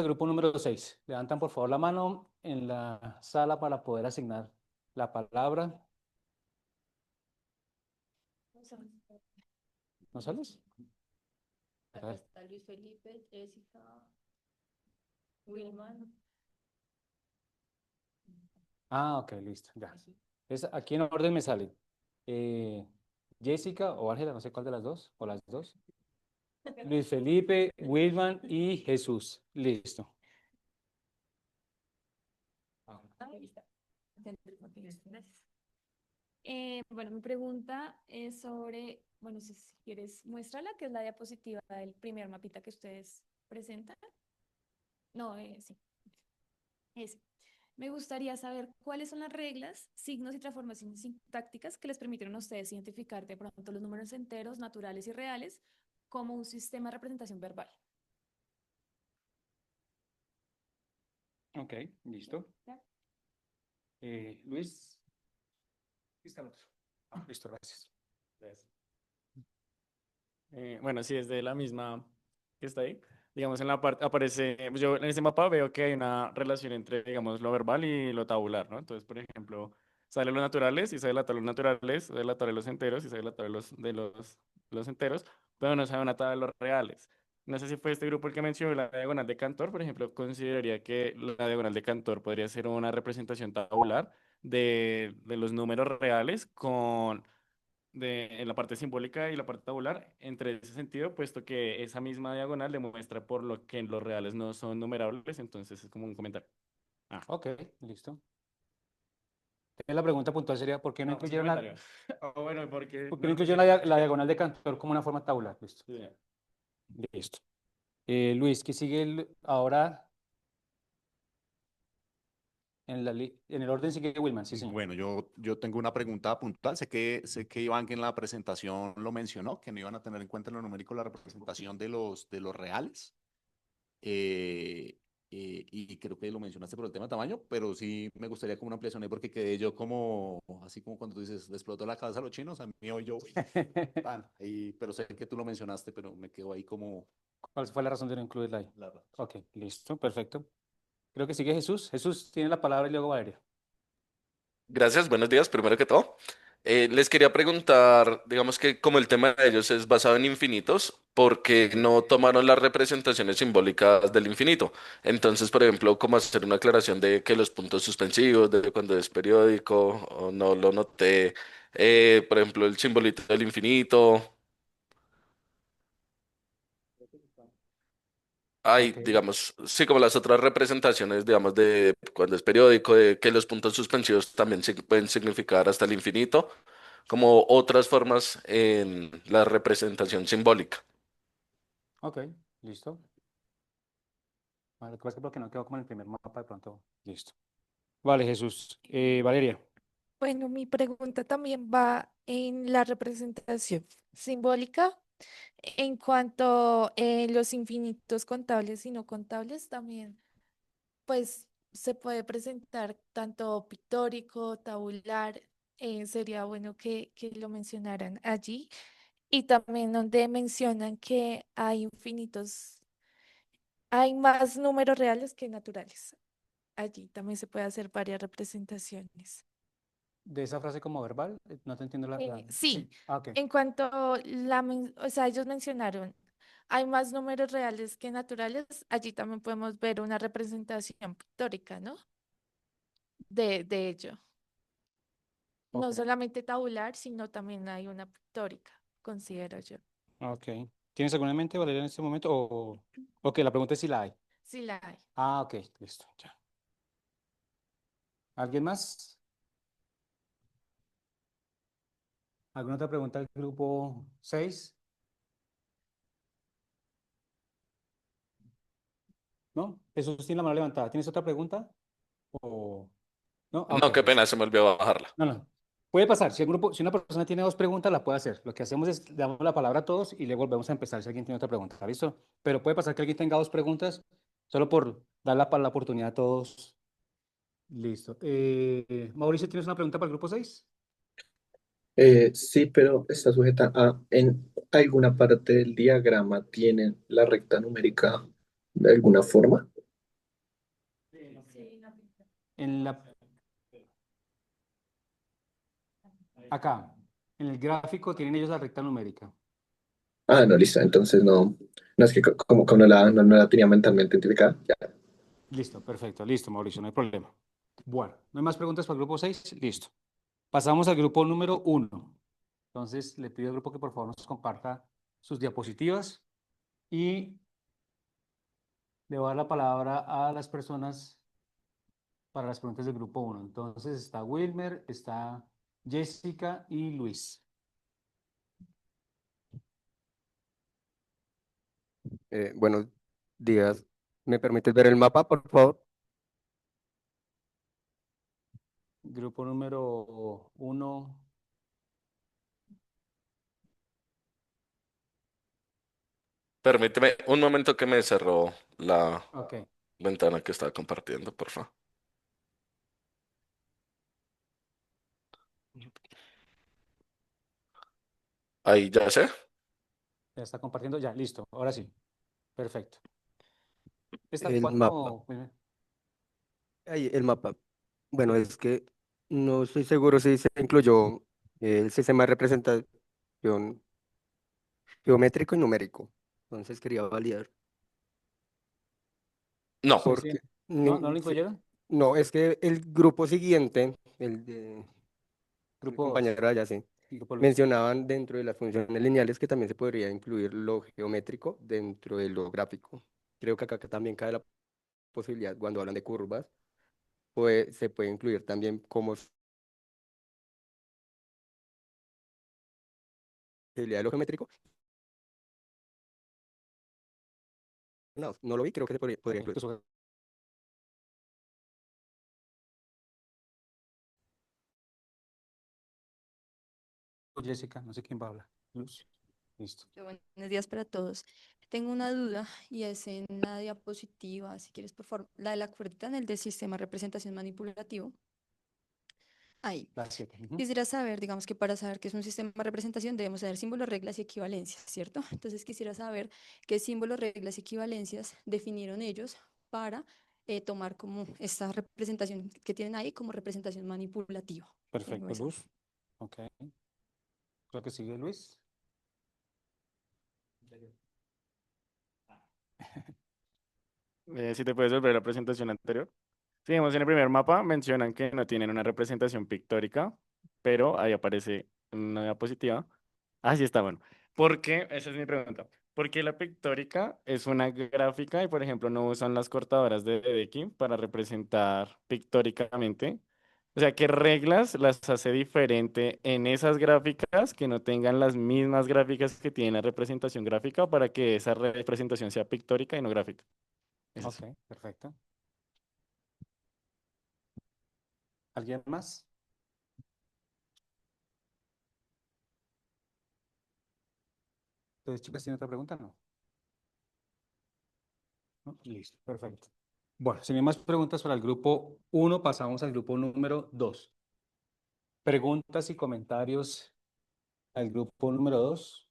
grupo número 6? Levantan por favor la mano en la sala para poder asignar la palabra. ¿No sales? A Acá ver. está Luis Felipe, Jessica, Wilman. Ah, ok, listo, ya. Así. Aquí en orden me salen Jessica o Ángela, no sé cuál de las dos, o las dos. Luis Felipe, Wilman y Jesús. Listo. Ahí está. Gracias. Bueno, mi pregunta es sobre, bueno, si quieres, muéstrala, que es la diapositiva del primer mapita que ustedes presentan. No, sí, ese. Me gustaría saber cuáles son las reglas, signos y transformaciones sintácticas que les permitieron a ustedes identificar de pronto los números enteros, naturales y reales como un sistema de representación verbal. Ok, listo. ¿Ya? Luis. Aquí está el otro. Ah, listo, gracias. Gracias. Bueno, sí, es de la misma que está ahí. Digamos, en la parte aparece, pues yo en este mapa veo que hay una relación entre, digamos, lo verbal y lo tabular, ¿no? Entonces, por ejemplo, sale los naturales y sale la tabla de los naturales, sale la tabla de los enteros y sale la tabla de los enteros, pero no sale una tabla de los reales. No sé si fue este grupo el que mencionó la diagonal de Cantor, por ejemplo, consideraría que la diagonal de Cantor podría ser una representación tabular de los números reales en la parte simbólica y la parte tabular, entre ese sentido, puesto que esa misma diagonal demuestra por lo que los reales no son numerables, entonces es como un comentario. Ah, Ok, listo. La pregunta puntual sería, ¿por qué no no, pues un incluyeron comentario. O bueno, porque por qué no no lo incluyeron pusieron. la diagonal de Cantor como una forma tabular? Listo. Sí. Listo. Luis, ¿qué sigue ahora en el orden sigue Wilman? Sí, señor. Bueno, yo tengo una pregunta puntual. Sé que Iván en la presentación lo mencionó, que no iban a tener en cuenta en lo numérico la representación de los reales. eh, y creo que lo mencionaste por el tema de tamaño, pero sí me gustaría como una ampliación ahí porque quedé yo como, así como cuando tú dices, le explotó la cabeza a los chinos, a mí hoy yo, uy, pan, pero sé que tú lo mencionaste, pero me quedo ahí como ¿Cuál fue la razón de no incluirla ahí? la... Ok, listo, perfecto. Creo que sigue Jesús. Jesús tiene la palabra y luego Valeria. Gracias, buenos días, primero que todo. Les quería preguntar, digamos que como el tema de ellos es basado en infinitos, ¿por qué no tomaron las representaciones simbólicas del infinito? Entonces, por ejemplo, ¿cómo hacer una aclaración de que los puntos suspensivos, de cuando es periódico, o no lo noté? Por ejemplo, el simbolito del infinito. Hay, Ok, digamos, sí, como las otras representaciones, digamos, de cuando es periódico, de que los puntos suspensivos también pueden significar hasta el infinito, como otras formas en la representación simbólica. ok, listo. Vale, lo que pasa es que porque no quedó como en el primer mapa de pronto. Listo. Vale, Jesús. Valeria. Bueno, mi pregunta también va en la representación simbólica. En cuanto a los infinitos contables y no contables, también, pues se puede presentar tanto pictórico, tabular. Sería bueno que lo mencionaran allí. Y también donde mencionan que hay infinitos, hay más números reales que naturales. Allí también se puede hacer varias representaciones. De esa frase como verbal, no te entiendo Sí, Sí. Ah, ok. en cuanto o sea, ellos mencionaron, hay más números reales que naturales, allí también podemos ver una representación pictórica, ¿no? De ello. No Ok. solamente tabular, sino también hay una pictórica, considero yo. Ok. ¿Tienes alguna en mente, Valeria, en este momento? Ok, la pregunta es si la hay. Sí la hay. Ah, ok, listo, ya. ¿Alguien más? ¿Alguna otra pregunta del grupo 6? ¿No? Jesús tiene la mano levantada. ¿Tienes otra pregunta? ¿O no? Ah, ok, No, qué listo. pena, se me olvidó bajarla. No, no. Puede pasar. Si una persona tiene dos preguntas, la puede hacer. Lo que hacemos es le damos la palabra a todos y luego volvemos a empezar si alguien tiene otra pregunta. ¿Listo? Pero puede pasar que alguien tenga dos preguntas solo por dar la oportunidad a todos. Listo. Mauricio, ¿tienes una pregunta para el grupo 6? Sí, pero está sujeta a, en alguna parte del diagrama tienen la recta numérica de alguna forma. En la, acá, en el gráfico tienen ellos la recta numérica. Ah, no, listo. Entonces no, no es que como no la tenía mentalmente identificada. Ya. Listo, perfecto, listo, Mauricio, no hay problema. Bueno, ¿no hay más preguntas para el grupo 6? Listo. Pasamos al grupo número 1. Entonces, le pido al grupo que por favor nos comparta sus diapositivas y le voy a dar la palabra a las personas para las preguntas del grupo 1. Entonces, está Wilmer, está Jessica y Luis. Buenos días. ¿Me permites ver el mapa, por favor? Grupo número 1. Permíteme un momento que me cerró la Ok, ventana que estaba compartiendo, por favor. Ahí ya sé. ya está compartiendo, ya, listo, ahora sí, perfecto. ¿Está El mapa. cuatro, Wilmer? Ahí, el mapa. Bueno, es que no estoy seguro si se incluyó el sistema de representación geométrico y numérico. Entonces quería validar. No. Sí, sí. Porque ¿No lo incluyeron? no, es que el grupo siguiente, el de el Grupo 2, compañero allá, sí, grupo Luis. mencionaban dentro de las funciones lineales que también se podría incluir lo geométrico dentro de lo gráfico. Creo que acá también cae la posibilidad cuando hablan de curvas, pues se puede incluir también como posibilidad de lo geométrico. No, no lo vi, creo que se podría Ok, incluir. Jessica, no sé quién va a hablar. Luz. Listo. Buenos días para todos. Tengo una duda y es en la diapositiva, si quieres, por favor, la de la cuerdita en el de sistema de representación manipulativo. Ahí. La 7. Quisiera saber, digamos que para saber qué es un sistema de representación debemos saber símbolos, reglas y equivalencias, ¿cierto? Entonces quisiera saber qué símbolos, reglas y equivalencias definieron ellos para tomar como esta representación que tienen ahí como representación manipulativa. Tengo Perfecto, esa. Luz. Ok. Creo que sigue Luis. Si te puedes volver a la presentación anterior. Sí, digamos, en el primer mapa mencionan que no tienen una representación pictórica, pero ahí aparece una diapositiva. Así está, bueno. ¿Por qué? Esa es mi pregunta. ¿Por qué la pictórica es una gráfica y, por ejemplo, no usan las cortadoras de Dedekind para representar pictóricamente? O sea, ¿qué reglas las hace diferente en esas gráficas que no tengan las mismas gráficas que tiene la representación gráfica para que esa representación sea pictórica y no gráfica? Es Ok, eso. perfecto. ¿Alguien más? Entonces, chicas, ¿tiene otra pregunta? No. ¿No? Listo, perfecto. Bueno, si no hay más preguntas para el grupo 1, pasamos al grupo número 2. Preguntas y comentarios al grupo número 2.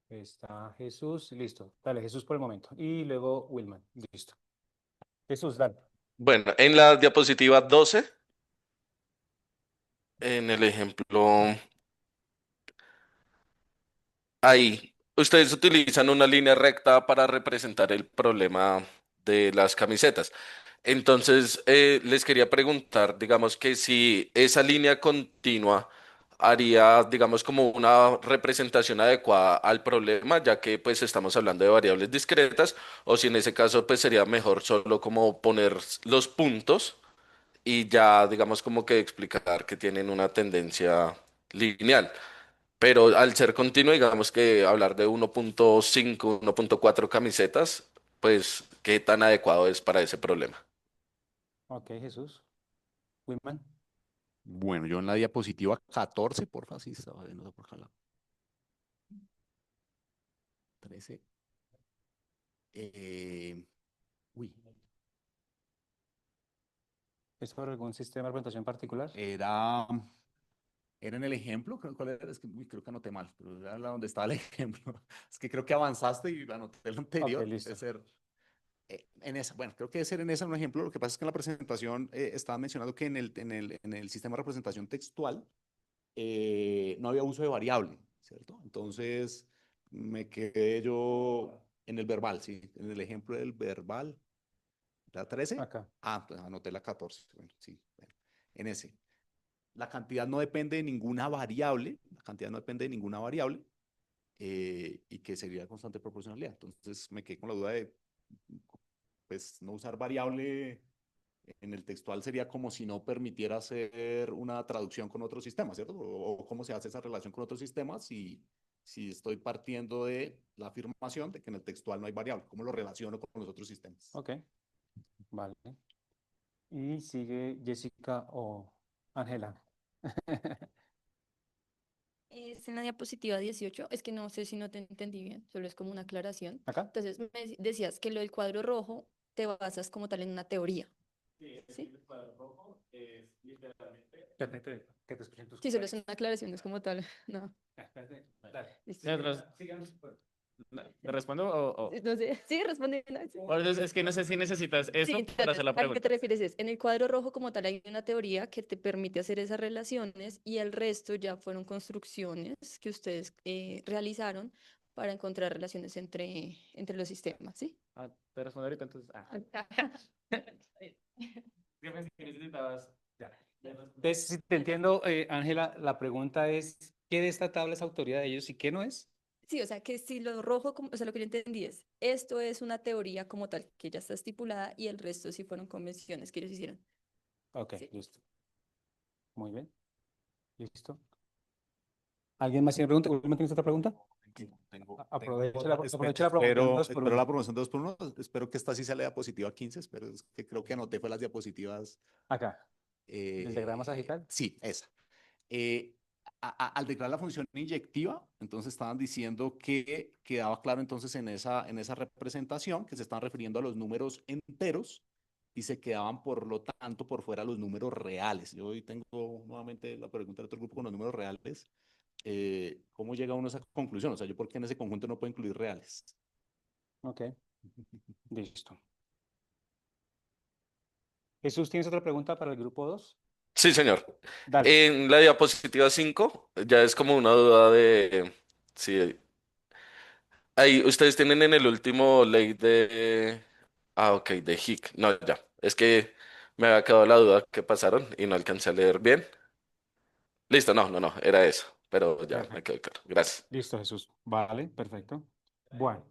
Está Jesús, listo. Dale, Jesús por el momento. Y luego Wilman, listo. Jesús, dale. Bueno, en la diapositiva 12, en el ejemplo, ahí, ustedes utilizan una línea recta para representar el problema de las camisetas. Entonces, les quería preguntar, digamos que si esa línea continua haría, digamos, como una representación adecuada al problema, ya que pues estamos hablando de variables discretas, o si en ese caso pues sería mejor solo como poner los puntos y ya, digamos, como que explicar que tienen una tendencia lineal. Pero al ser continuo, digamos que hablar de 1.5, 1.4 camisetas, pues, ¿qué tan adecuado es para ese problema? Ok, Jesús. Wilman. Bueno, yo en la diapositiva 14, porfa, sí estaba viendo por acá. 13. Uy, ¿Es por algún sistema de representación particular? era. Era en el ejemplo, ¿cuál era? Es que, uy, creo que anoté mal, pero era donde estaba el ejemplo. Es que creo que avanzaste y anoté el Ok, anterior. listo. Debe ser en esa, bueno, creo que debe ser en esa un ejemplo. Lo que pasa es que en la presentación estaba mencionando que en el sistema de representación textual no había uso de variable, ¿cierto? Entonces me quedé yo en el verbal, sí, en el ejemplo del verbal, ¿la 13? Acá. Ah, pues anoté la 14. Bueno, sí, bueno, en ese. La cantidad no depende de ninguna variable, la cantidad no depende de ninguna variable, y que sería constante proporcionalidad. Entonces me quedé con la duda de, pues, no usar variable en el textual sería como si no permitiera hacer una traducción con otros sistemas, ¿cierto? O cómo se hace esa relación con otros sistemas si estoy partiendo de la afirmación de que en el textual no hay variable. ¿Cómo lo relaciono con los otros sistemas? Ok, vale. Y sigue Jessica o Ángela. Es en la diapositiva 18, es que no sé si no te entendí bien, solo es como una aclaración. ¿Acá? Entonces, decías que lo del cuadro rojo te basas como tal en una teoría, ¿sí? El cuadro rojo es literalmente. Espérate, que te escuchen tus Sí, solo es una compañeros. aclaración, no es como tal, no. Espérate, dale. Listo. ¿Te respondo o? No sé, sigue respondiendo. Es que no sé si necesitas eso Sí, para entonces, hacer la ¿a qué te pregunta. refieres? En el cuadro rojo como tal hay una teoría que te permite hacer esas relaciones y el resto ya fueron construcciones que ustedes realizaron para encontrar relaciones entre los sistemas, ¿sí? Ah, te respondo ahorita, entonces. Yo pensé que necesitabas. Ya. Entonces, si te entiendo, Ángela, la pregunta es, ¿qué de esta tabla es autoría de ellos y qué no es? Sí, o sea, que si lo rojo, o sea, lo que yo entendí es, esto es una teoría como tal, que ya está estipulada y el resto sí fueron convenciones que ellos hicieron. Ok, Sí. listo. Muy bien. Listo. ¿Alguien más tiene pregunta? ¿Última tienes otra pregunta? Aprovecha Espero, la promoción 2 por espero 1. la promoción 2 por 1. Espero que esta sí sea la diapositiva 15. Espero, es que creo que anoté fue las diapositivas. Acá, el diagrama sagital. Sí, esa. Eh, Al declarar la función inyectiva, entonces estaban diciendo que quedaba claro entonces en esa representación que se estaban refiriendo a los números enteros y se quedaban por lo tanto por fuera los números reales. Yo hoy tengo nuevamente la pregunta de otro grupo con los números reales. ¿Cómo llega uno a esa conclusión? O sea, ¿yo por qué en ese conjunto no puedo incluir reales? Ok, listo. Jesús, ¿tienes otra pregunta para el grupo 2? Sí, señor. Dale. En la diapositiva 5 ya es como una duda de. Sí, ahí ustedes tienen en el último ley de. Ah, ok, de Hick. No, ya. Es que me había quedado la duda que pasaron y no alcancé a leer bien. Listo, no, no, no, era eso. Pero ya me Perfecto. quedó claro. Gracias. Listo, Jesús. Vale, perfecto. Bueno,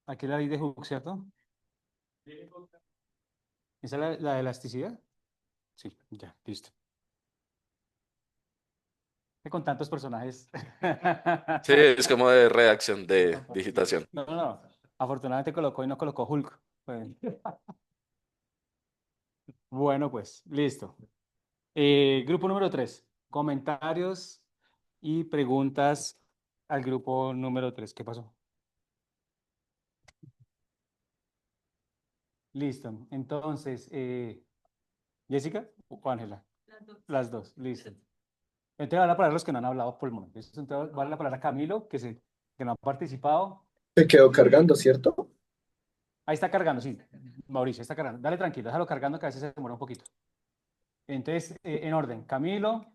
aquí la ley de Hooke, ¿cierto? ¿Esa es la de elasticidad? Sí, ya, listo. Con tantos personajes. Sí, es como de redacción de digitación. No, no, no. Afortunadamente colocó y no colocó Hulk. Bueno, bueno, pues, listo. Grupo número 3. Comentarios y preguntas al grupo número 3. ¿Qué pasó? Listo. Entonces, ¿Jessica o Ángela? Las dos, listo. Entonces van a parar los que no han hablado por el momento. Entonces vale la palabra Camilo, que no ha participado. Se quedó cargando, ¿cierto? Ahí está cargando, sí. Mauricio, está cargando. Dale tranquilo, déjalo cargando que a veces se demora un poquito. Entonces, en orden, Camilo,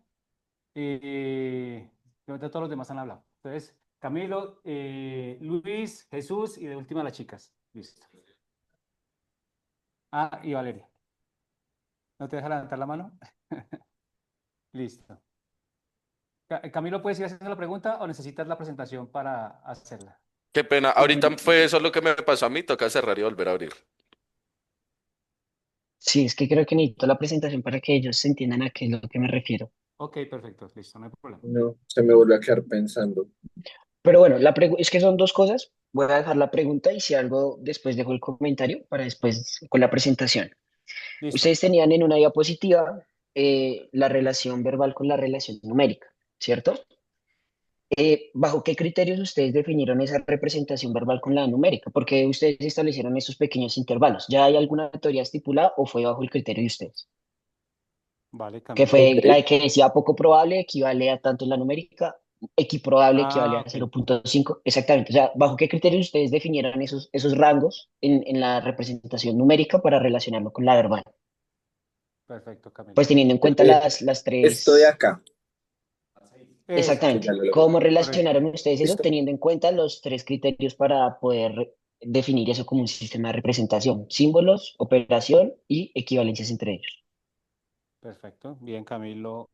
todos los demás han hablado. Entonces, Camilo, Luis, Jesús y de última las chicas. Listo. Ah, y Valeria. ¿No te deja levantar la mano? Listo. Camilo, ¿puedes ir haciendo la pregunta o necesitas la presentación para hacerla? Qué pena. Ahorita fue eso lo que me pasó a mí. Toca cerrar y volver a abrir. Sí, es que creo que necesito la presentación para que ellos entiendan a qué es lo que me refiero. Ok, perfecto, listo, no hay problema. No, se me volvió a quedar pensando. Pero bueno, es que son dos cosas. Voy a dejar la pregunta y si algo después dejo el comentario para después con la presentación. Listo. Ustedes tenían en una diapositiva la relación verbal con la relación numérica, ¿cierto? ¿Bajo qué criterios ustedes definieron esa representación verbal con la numérica? Porque ustedes establecieron esos pequeños intervalos. ¿Ya hay alguna teoría estipulada o fue bajo el criterio de ustedes? Vale, que Camilo. fue Ok. la de que decía poco probable equivale a tanto en la numérica, equiprobable equivale Ah, a ok. 0,5, exactamente. O sea, ¿bajo qué criterios ustedes definieron esos rangos en la representación numérica para relacionarlo con la verbal? Perfecto, Camilo. Pues teniendo en cuenta Eh, las Esto de tres, acá, Eso, que ya exactamente. lo logré. ¿Cómo correcto. relacionaron ustedes eso ¿Listo? teniendo en cuenta los tres criterios para poder definir eso como un sistema de representación? Símbolos, operación y equivalencias entre ellos. Perfecto. Bien, Camilo.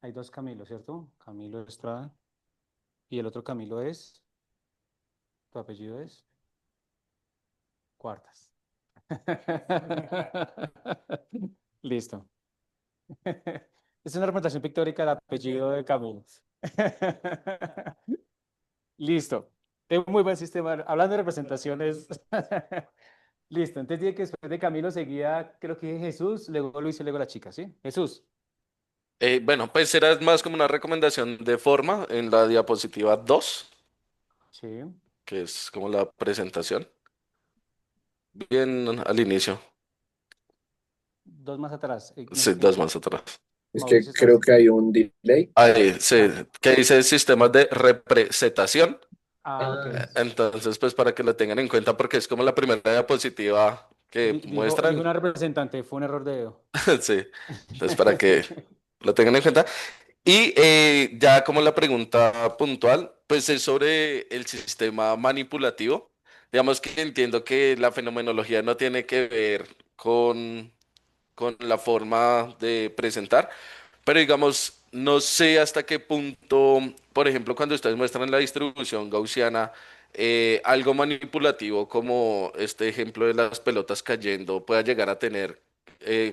Hay dos Camilos, ¿cierto? Camilo Estrada. Y el otro Camilo es, tu apellido es Cuartas. Listo. Es una representación pictórica del apellido de Camilo. Listo. Es un muy buen sistema. Hablando de representaciones. Listo. Entonces dije que después de Camilo seguía, creo que Jesús, luego Luis y luego la chica, ¿sí? Jesús. Bueno, pues era más como una recomendación de forma en la diapositiva 2, Sí. que es como la presentación, bien al inicio, Dos más atrás. No sí, sé quién. dos más atrás. Es que Mauricio está. creo que hay un delay. Ahí, sí, Ah, que dice sistemas de representación. ok. Ah, Entonces, pues para que lo tengan en cuenta, porque es como la primera diapositiva que Dijo muestran. una representante, fue un error de dedo. Sí, entonces para que lo tengan en cuenta. Y ya como la pregunta puntual, pues es sobre el sistema manipulativo. Digamos que entiendo que la fenomenología no tiene que ver con la forma de presentar, pero digamos, no sé hasta qué punto, por ejemplo, cuando ustedes muestran la distribución gaussiana, algo manipulativo como este ejemplo de las pelotas cayendo pueda llegar a tener,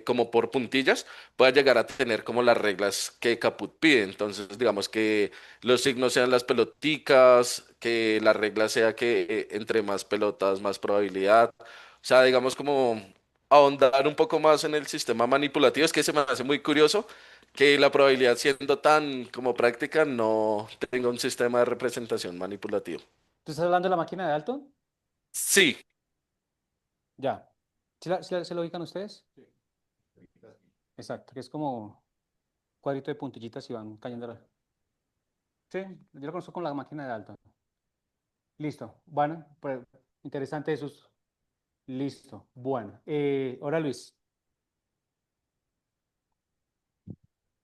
como por puntillas, pueda llegar a tener como las reglas que Caput pide. Entonces, digamos que los signos sean las peloticas, que la regla sea que entre más pelotas, más probabilidad. O sea, digamos como ahondar un poco más en el sistema manipulativo, es que se me hace muy curioso que la probabilidad siendo tan como práctica no tenga un sistema de representación manipulativo. ¿Tú estás hablando de la máquina de Dalton? Sí, Ya. ¿Se lo ubican ustedes? Exacto, que es como cuadrito de puntillitas y van cayendo. Sí, yo lo conozco con la máquina de Dalton. Listo. Bueno, pues interesante eso. Listo. Bueno. Ahora Luis.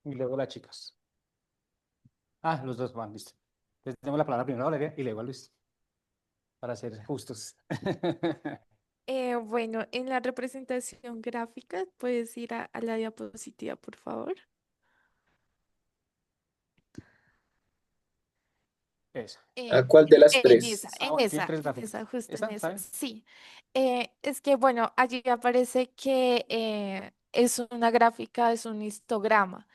Y luego las chicas. Ah, los dos van, listo. Entonces tenemos la palabra primero a Valeria y luego a Luis, para ser justos. Bueno, en la representación gráfica, puedes ir a la diapositiva, por favor. Esa. ¿a cuál de las En tres? esa, Ah, bueno, tiene tres gráficos. justo en ¿Esa? ¿Está esa, bien? sí. Es que, bueno, allí aparece que es una gráfica, es un histograma,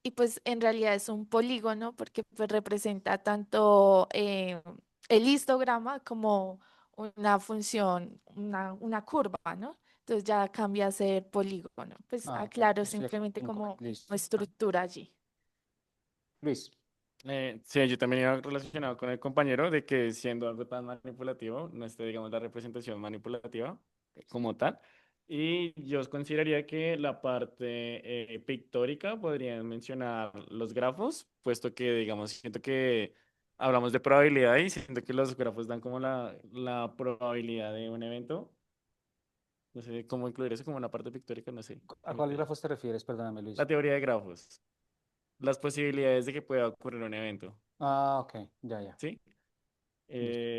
y pues en realidad es un polígono porque pues representa tanto el histograma como una función, una curva, ¿no? Entonces ya cambia a ser polígono. Pues Ah, ok. aclaro Estoy aquí simplemente en copia. como Listo. estructura allí. Luis. Sí, yo también iba relacionado con el compañero de que siendo algo tan manipulativo, no esté, digamos, la representación manipulativa como tal. Y yo consideraría que la parte pictórica podrían mencionar los grafos, puesto que, digamos, siento que hablamos de probabilidad y siento que los grafos dan como la probabilidad de un evento. No sé cómo incluir eso como una parte pictórica, no sé. ¿A cuál grafos te refieres? Perdóname, La Luis. teoría de grafos, las posibilidades de que pueda ocurrir un evento, Ah, ok. Ya, ya. ¿sí? Listo.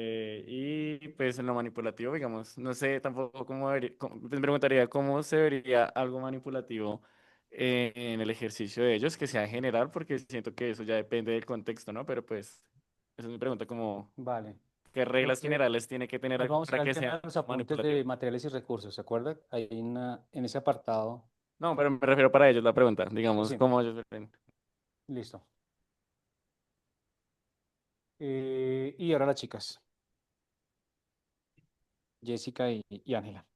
Y pues en lo manipulativo, digamos, no sé tampoco cómo debería, me preguntaría cómo se vería algo manipulativo en el ejercicio de ellos, que sea general, porque siento que eso ya depende del contexto, ¿no? Pero pues, esa es mi pregunta, como, Vale. ¿qué Creo reglas que generales tiene que tener nos algo vamos a ir para al que tema sea de los apuntes manipulativo? de materiales y recursos. ¿Se acuerda? Hay en ese apartado. No, pero me refiero para ellos la pregunta, Sí, digamos, sí. cómo ellos ven. Listo. Y ahora las chicas. Jessica y Ángela.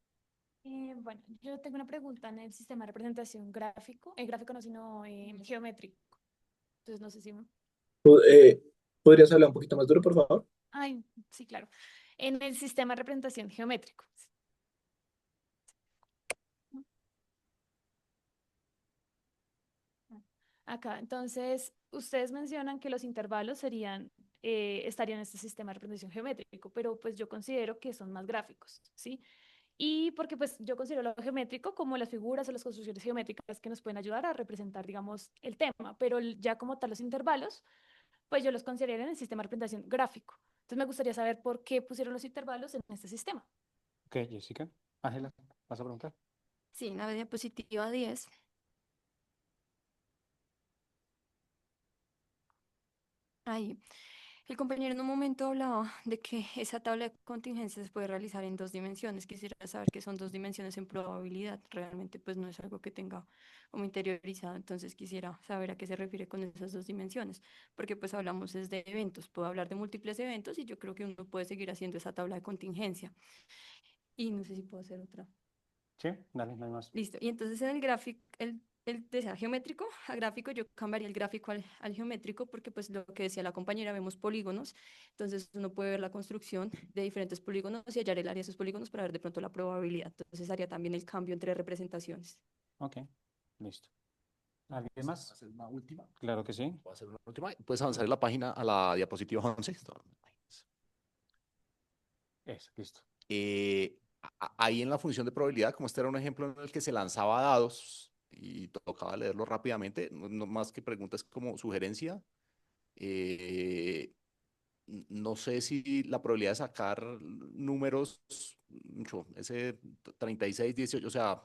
Bueno, yo tengo una pregunta en el sistema de representación gráfico, gráfico no, sino geométrico. Entonces, no sé si... ¿Podrías hablar un poquito más duro, por favor? Ay, sí, claro. En el sistema de representación geométrico. Acá, entonces, ustedes mencionan que los intervalos serían, estarían en este sistema de representación geométrico, pero pues yo considero que son más gráficos, ¿sí? Y porque pues yo considero lo geométrico como las figuras o las construcciones geométricas que nos pueden ayudar a representar, digamos, el tema, pero ya como tal los intervalos, pues yo los considero en el sistema de representación gráfico. Entonces me gustaría saber por qué pusieron los intervalos en este sistema. Ok, Jessica. Ángela, ¿vas a preguntar? Sí, en la diapositiva 10. Ahí. El compañero en un momento hablaba de que esa tabla de contingencias se puede realizar en 2 dimensiones. Quisiera saber qué son 2 dimensiones en probabilidad. Realmente pues no es algo que tenga como interiorizado. Entonces quisiera saber a qué se refiere con esas 2 dimensiones. Porque pues hablamos es de eventos. Puedo hablar de múltiples eventos y yo creo que uno puede seguir haciendo esa tabla de contingencia. Y no sé si puedo hacer otra. Sí, dale, no hay más. Listo. Y entonces en el gráfico, el decía geométrico a gráfico, yo cambiaría el gráfico al geométrico porque pues lo que decía la compañera, vemos polígonos, entonces uno puede ver la construcción de diferentes polígonos y hallar el área de esos polígonos para ver de pronto la probabilidad. Entonces haría también el cambio entre representaciones. Ok, listo. ¿Alguien más? ¿Hacer una última? Claro que sí. ¿Puedo hacer una última? ¿Puedes avanzar en la página a la diapositiva 11? Eso, listo. Ahí en la función de probabilidad, como este era un ejemplo en el que se lanzaba dados y tocaba leerlo rápidamente, no más que preguntas como sugerencia, no sé si la probabilidad de sacar números, mucho, ese 36, 18, o sea,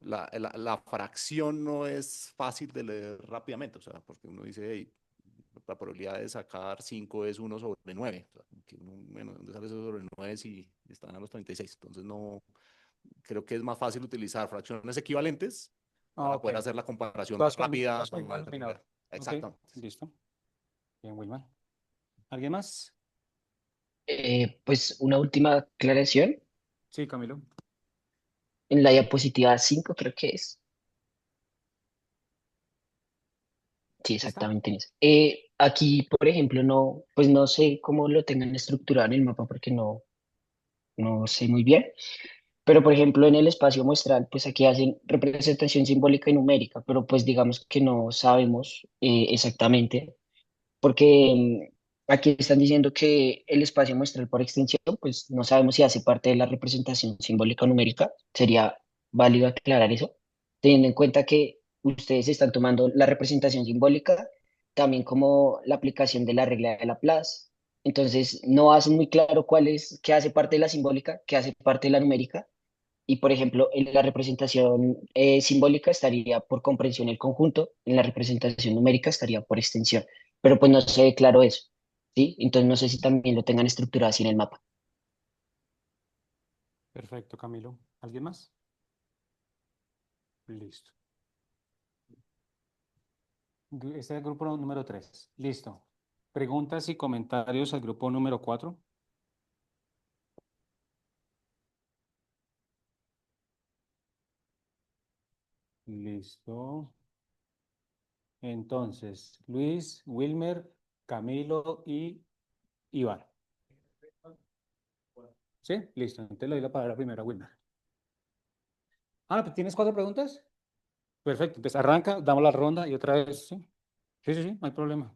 la fracción no es fácil de leer rápidamente, o sea, porque uno dice, hey, la probabilidad de sacar 5 es 1/9. O sea, que bueno, ¿dónde sale eso sobre 9 si están a los 36? Entonces, no, creo que es más fácil utilizar fracciones equivalentes Ah, para ok. poder hacer la comparación Todas más con, rápida. todas con igual denominador. Ok, Exactamente. listo. Bien, Wilman. ¿Alguien más? Pues una última aclaración. Sí, Camilo. En la diapositiva 5 creo que es. Sí, ¿Está? exactamente en eso. Aquí, por ejemplo, no, pues no sé cómo lo tengan estructurado en el mapa porque no sé muy bien. Pero, por ejemplo, en el espacio muestral, pues aquí hacen representación simbólica y numérica, pero pues digamos que no sabemos exactamente, porque aquí están diciendo que el espacio muestral por extensión, pues no sabemos si hace parte de la representación simbólica o numérica. Sería válido aclarar eso, teniendo en cuenta que ustedes están tomando la representación simbólica también como la aplicación de la regla de Laplace. Entonces, no hacen muy claro cuál es, qué hace parte de la simbólica, qué hace parte de la numérica y, por ejemplo, en la representación simbólica estaría por comprensión el conjunto, en la representación numérica estaría por extensión, pero pues no se ve claro eso, ¿sí? Entonces no sé si también lo tengan estructurado así en el mapa. Perfecto, Camilo. ¿Alguien más? Listo. Este es el grupo número 3. Listo. Preguntas y comentarios al grupo número 4. Listo. Entonces, Luis, Wilmer, Camilo y Iván. ¿Sí? Listo. Entonces le doy la palabra primero a Wilmer. Ah, no, ¿tienes 4 preguntas? Perfecto. Entonces arranca, damos la ronda y otra vez. Sí, sí, sí, sí, no hay problema.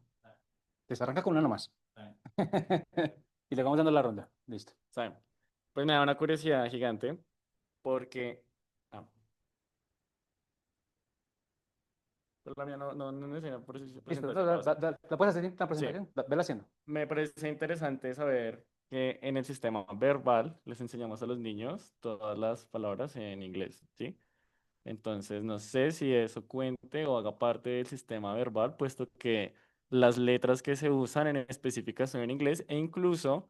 Entonces arranca con una nomás. Y le vamos dando la ronda. Listo. ¿Saben? Pues me da una curiosidad gigante porque... ah, pero la mía no me enseña por Listo. presentar. La voy a hacer. ¿La puedes hacer en la Sí, presentación? Vela haciendo. me parece interesante saber que en el sistema verbal les enseñamos a los niños todas las palabras en inglés, ¿sí? Entonces, no sé si eso cuente o haga parte del sistema verbal, puesto que las letras que se usan en específicas son en inglés e incluso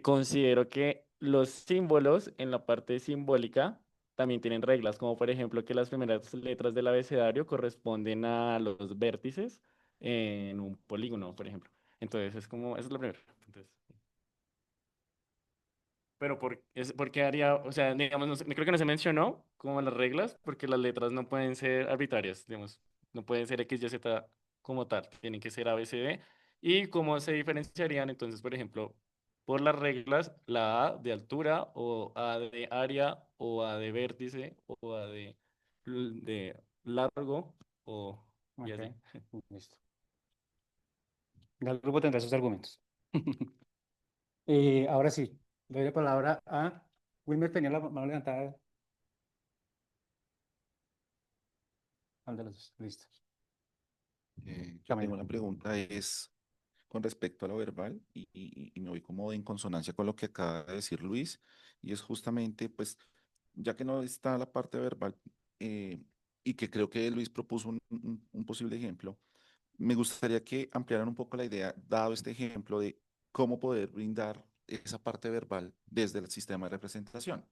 considero que los símbolos en la parte simbólica también tienen reglas, como por ejemplo que las primeras letras del abecedario corresponden a los vértices en un polígono, por ejemplo. Entonces, es como, esa es la primera. Entonces, pero ¿por qué haría, o sea, digamos, creo que no se mencionó como las reglas, porque las letras no pueden ser arbitrarias, digamos, no pueden ser X, Y, Z como tal, tienen que ser A, B, C, D. ¿Y cómo se diferenciarían? Entonces, por ejemplo, por las reglas, la A de altura, o A de área, o A de vértice, o A de largo, o y Ok, así. listo. Ya el grupo tendrá sus argumentos. Ahora sí, le doy la palabra a Wilmer, tenía la mano levantada. ¿Cuál de los dos? Listo. Yo tengo Camilo. una pregunta, es con respecto a lo verbal y me voy como en consonancia con lo que acaba de decir Luis, y es justamente, pues, ya que no está la parte verbal, eh, y que creo que Luis propuso un posible ejemplo, me gustaría que ampliaran un poco la idea, dado este ejemplo de cómo poder brindar esa parte verbal desde el sistema de representación.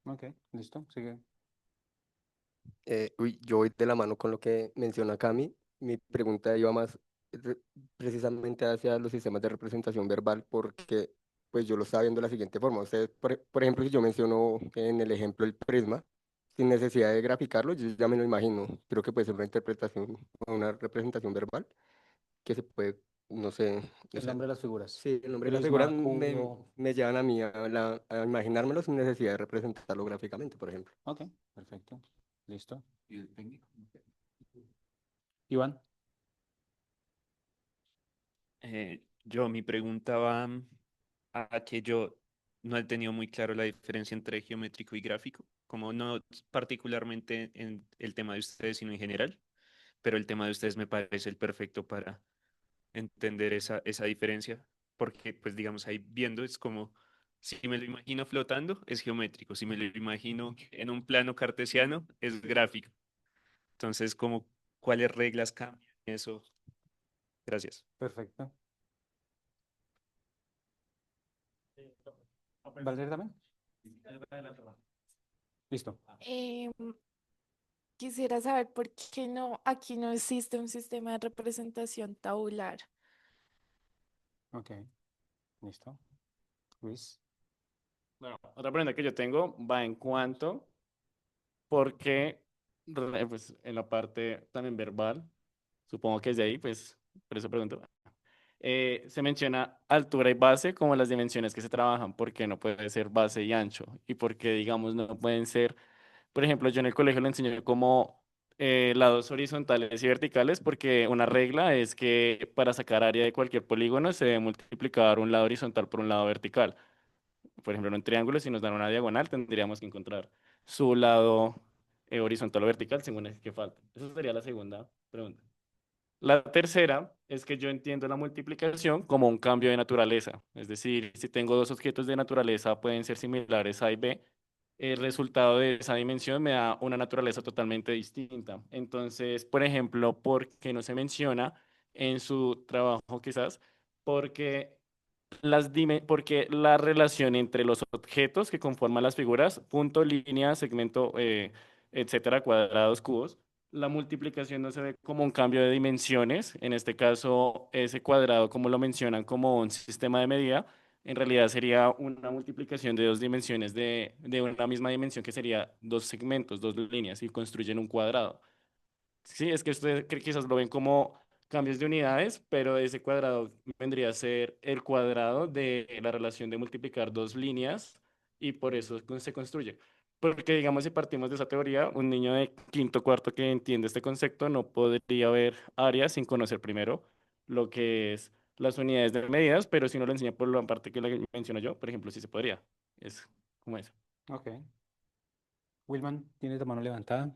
Ok, listo, sigue. Yo voy de la mano con lo que menciona Cami. Mi pregunta iba más re- precisamente hacia los sistemas de representación verbal, porque pues yo lo estaba viendo de la siguiente forma. Ustedes, por ejemplo, si yo menciono en el ejemplo el prisma, sin necesidad de graficarlo, yo ya me lo imagino. Creo que puede ser una interpretación o una representación verbal que se puede, no sé, o El sea, nombre de las figuras. sí, el nombre de las figuras Prisma, cubo. me llevan a mí a imaginármelo sin necesidad de representarlo gráficamente, por ejemplo. Ok, perfecto. Listo. ¿Y el técnico? Iván. Mi pregunta va a que yo no he tenido muy claro la diferencia entre geométrico y gráfico, como no particularmente en el tema de ustedes, sino en general, pero el tema de ustedes me parece el perfecto para entender esa diferencia, porque pues digamos ahí viendo es como, si me lo imagino flotando, es geométrico, si me lo imagino en un plano cartesiano, es gráfico. Entonces, como, ¿cuáles reglas cambian eso? Gracias. Perfecto. ¿Valeria también? Listo. Em, Quisiera saber por qué no, aquí no existe un sistema de representación tabular. Ok, listo. Luis. Bueno, otra pregunta que yo tengo va en cuanto, porque pues, en la parte también verbal, supongo que es de ahí, pues por eso pregunto. Se menciona altura y base como las dimensiones que se trabajan, porque no puede ser base y ancho, y porque, digamos, no pueden ser, por ejemplo, yo en el colegio le enseñé como lados horizontales y verticales, porque una regla es que para sacar área de cualquier polígono se debe multiplicar un lado horizontal por un lado vertical. Por ejemplo, en un triángulo, si nos dan una diagonal, tendríamos que encontrar su lado horizontal o vertical según el que falta. Esa sería la segunda pregunta. La tercera es que yo entiendo la multiplicación como un cambio de naturaleza. Es decir, si tengo dos objetos de naturaleza pueden ser similares A y B, el resultado de esa dimensión me da una naturaleza totalmente distinta. Entonces, por ejemplo, ¿por qué no se menciona en su trabajo quizás? Porque porque la relación entre los objetos que conforman las figuras, punto, línea, segmento, etcétera, cuadrados, cubos, la multiplicación no se ve como un cambio de dimensiones. En este caso, ese cuadrado, como lo mencionan, como un sistema de medida, en realidad sería una multiplicación de dos dimensiones de una misma dimensión, que sería dos segmentos, dos líneas, y construyen un cuadrado. Sí, es que ustedes quizás lo ven como cambios de unidades, pero ese cuadrado vendría a ser el cuadrado de la relación de multiplicar dos líneas y por eso se construye. Porque digamos, si partimos de esa teoría, un niño de quinto cuarto que entiende este concepto no podría ver áreas sin conocer primero lo que es las unidades de medidas, pero si no lo enseña por la parte que le menciono yo, por ejemplo, sí se podría. Es como eso. Ok. Wilman, ¿tienes la mano levantada?